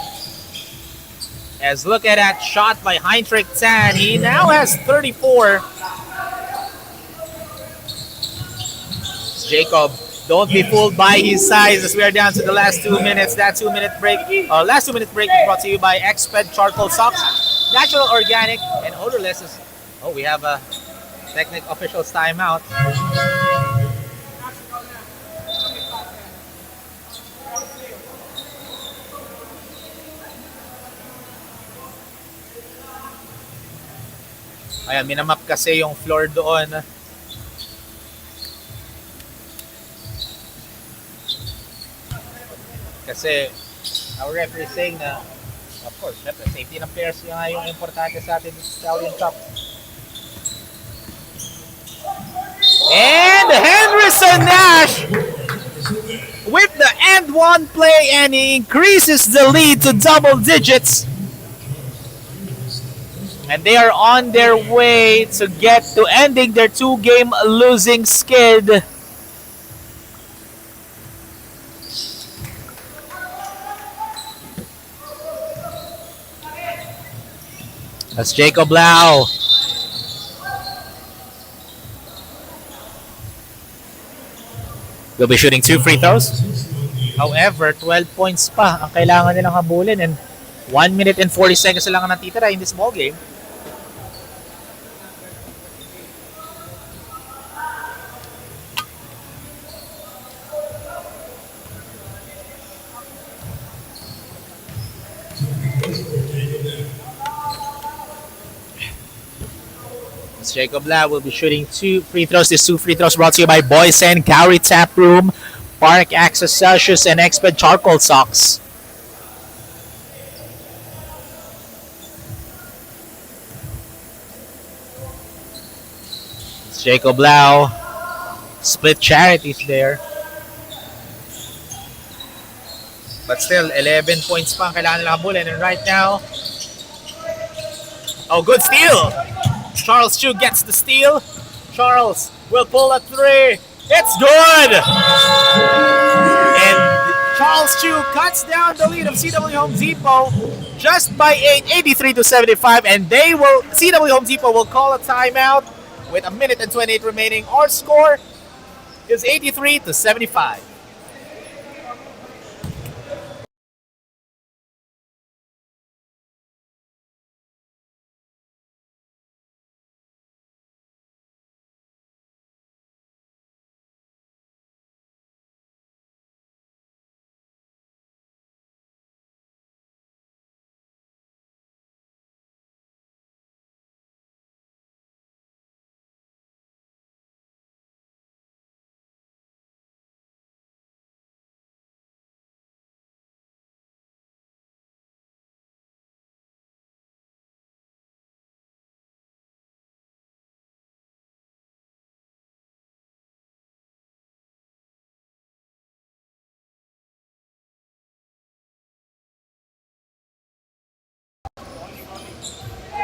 As look at that shot by Heinrich Tan. He now has 34. Jacob, don't be fooled by his size as we are down to the last 2 minutes. That 2-minute break, last 2 minute break is brought to you by Exped Charcoal Socks. Natural, organic, and odorless. Oh, we have a technical official's timeout. Ayan, minamap kasi yung floor doon. Kasi our referee is saying na, of course, safety ng players yung importante sa atin sa Stallion Cup. And Henderson Nash with the end one play, and he increases the lead to double digits. And they are on their way to get to ending their 2-game losing skid. That's Jacob Lau. Will be shooting 2 free throws. However, 12 points pa ang kailangan nilang habulin and 1 minute and 40 seconds lang ang natitira in this ball game. Jacob Lau will be shooting 2 free throws. These 2 free throws brought to you by Boys and Cowrie Tap Room, Park Access Celsius, and Exped Charcoal Socks. It's Jacob Lau. Split charities there. But still, 11 points pa ang kailangan nila habulin. And right now, oh, good steal! Charles Chu gets the steal. Charles will pull a 3. It's good! And Charles Chu cuts down the lead of CW Home Depot just by 83-75, and CW Home Depot will call a timeout with 1 minute and 28 remaining. Our score is 83-75.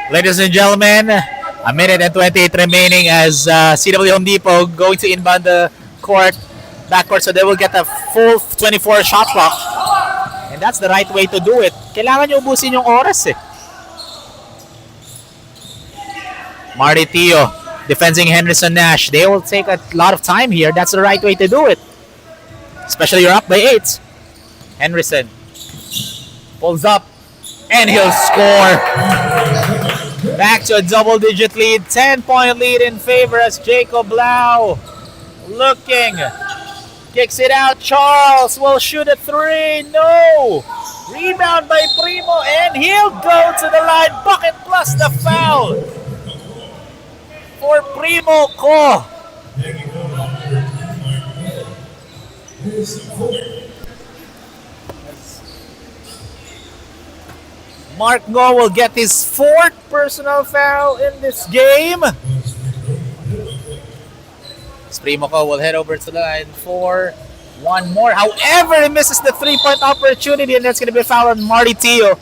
Ladies and gentlemen, 1 minute and 28 remaining as CW Home Depot going to inbound the backcourt, so they will get a full 24 shot clock. And that's the right way to do it. Kailangan nyo ubusin yung oras eh. Marty Tio defending Henderson Nash. They will take a lot of time here. That's the right way to do it. Especially you're up by 8. Henderson pulls up and he'll score. Back to a double-digit lead, 10-point lead in favor as Jacob Lau looking, kicks it out. Charles will shoot a 3. No! Rebound by Primo, and he'll go to the line. Bucket plus the foul for Primo Ko. Mark Ngo will get his 4th personal foul in this game. Primo Ko will head over to the line for one more. However, he misses the 3-point opportunity, and that's going to be a foul on Marty Tio.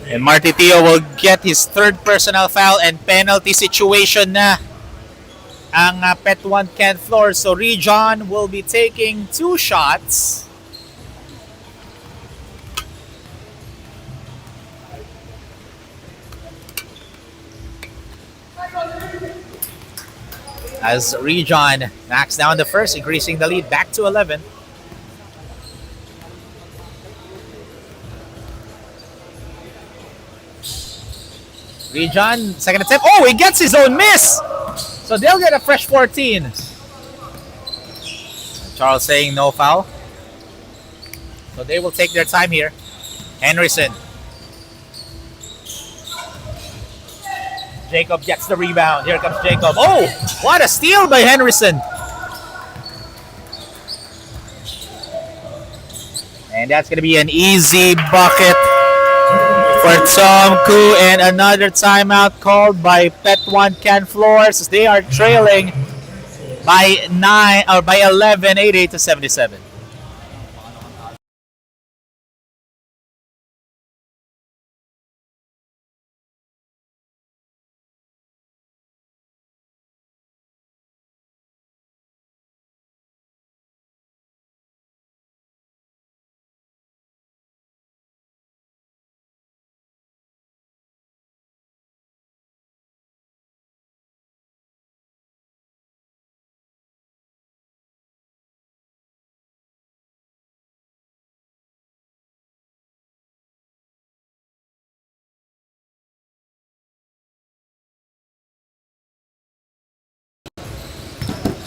And Marty Tio will get his 3rd personal foul and penalty situation na ang Pet 1 Ken floor. So Rejon will be taking 2 shots. As Rejon knocks down the first, increasing the lead back to 11. Rejon, second attempt. Oh, he gets his own miss! So they'll get a fresh 14. Charles saying no foul. So they will take their time here. Henderson. Jacob gets the rebound. Here comes Jacob. Oh, what a steal by Henderson. And that's going to be an easy bucket for Tom Koo, and another timeout called by Pet 1 Ken Floors. They are trailing by 11, 88-77.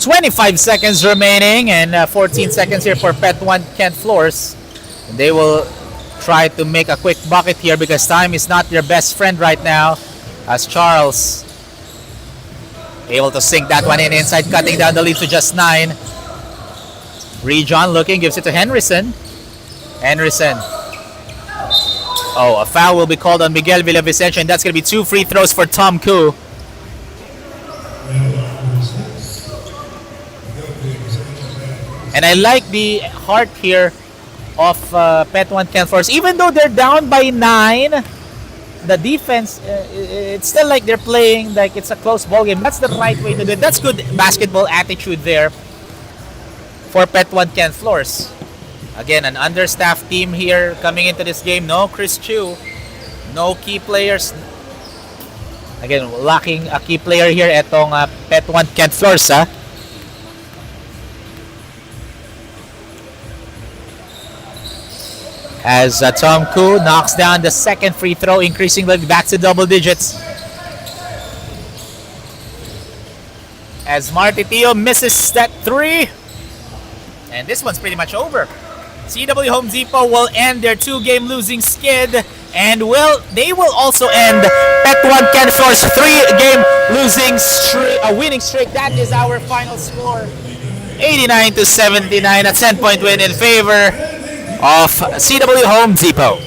25 seconds remaining and 14 seconds here for Pet 1 Kent Floors. They will try to make a quick bucket here because time is not their best friend right now, as Charles able to sink that one in inside, cutting down the lead to just 9. Rejon looking, gives it to Henryson. Oh, a foul will be called on Miguel Villavicencio, and that's going to be 2 free throws for Tom Koo. And I like the heart here of Pet 1 Kent Floors. Even though they're down by 9, the defense, it's still like they're playing like it's a close ball game. That's the right way to do it. That's good basketball attitude there for Pet 1 Kent Floors. Again, an understaffed team here coming into this game. No Chris Chu, no key players. Again, lacking a key player here etong Pet 1 Kent Floors. As Tom Koo knocks down the second free throw, increasing the back to double digits. As Marty Teo misses that 3. And this one's pretty much over. CW Home Depot will end their 2-game losing skid, and they will also end Pet 1 Kent Floors' 3-game losing streak, a winning streak. That is our final score, 89-79, a 10-point win in favor of CW Home Depot.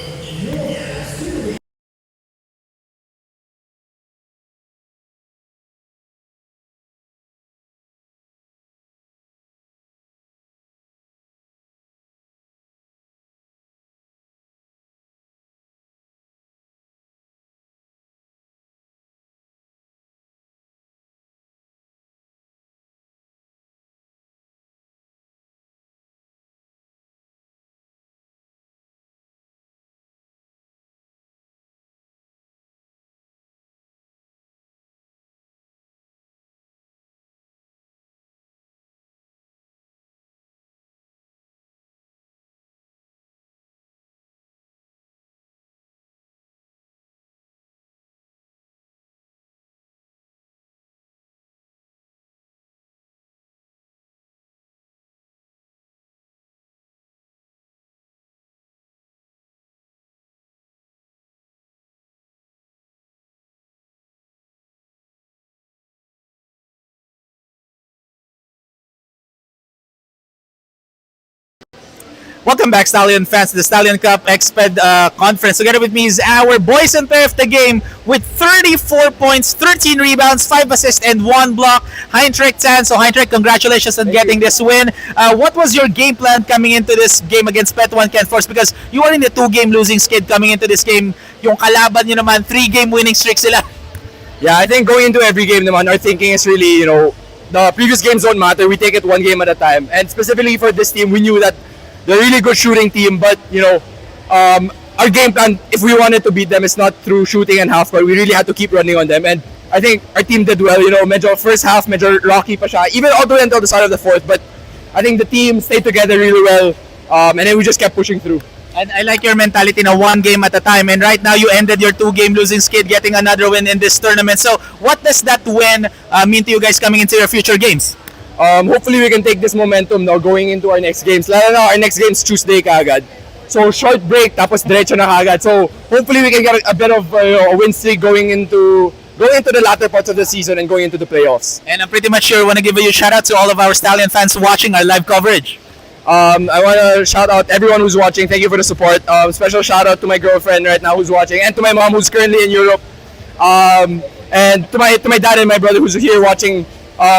Welcome back, Stallion fans, to the Stallion Cup Exped Conference. Together with me is our boys and player of the game with 34 points, 13 rebounds, 5 assists, and 1 block, Heinrich Tan. So, Heinrich, congratulations on getting this win. What was your game plan coming into this game against Pet 1 Kent Floors? Because you were in the 2-game losing skid coming into this game. Yung kalaban nyo naman, 3-game winning streak sila. Yeah, I think going into every game naman, our thinking is really, the previous games don't matter. We take it 1 game at a time. And specifically for this team, we knew that they're a really good shooting team, but our game plan, if we wanted to beat them, is not through shooting and half court. We really had to keep running on them, and I think our team did well. Medyo first half, medyo rocky pa siya, even all the way until the start of the fourth. But I think the team stayed together really well, and then we just kept pushing through. And I like your mentality na 1 game at a time. And right now, you ended your 2-game losing skid, getting another win in this tournament. So, what does that win mean to you guys coming into your future games? Hopefully we can take this momentum now going into our next games. Lalo na our next games Tuesday kaagad. So short break tapos diretso na kaagad. So hopefully we can get a bit of a win streak going into the latter parts of the season and going into the playoffs. And I'm pretty much sure I want to give you a shout out to all of our Stallion fans watching our live coverage. I want to shout out everyone who's watching. Thank you for the support. Special shout out to my girlfriend right now who's watching, and to my mom who's currently in Europe, and to my dad and my brother who's here watching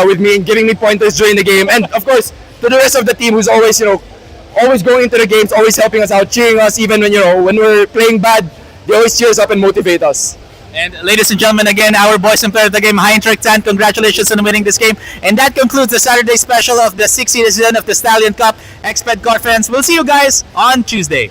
with me and giving me pointers during the game, and of course to the rest of the team who's always always going into the games, always helping us out, cheering us even when we're playing bad. They always cheer us up and motivate us. And ladies and gentlemen, again, our boys and player of the game, Heinrich Tan, congratulations on winning this game. And that concludes the Saturday special of the 6th season of the Stallion Cup Exped Conference. We'll see you guys on Tuesday.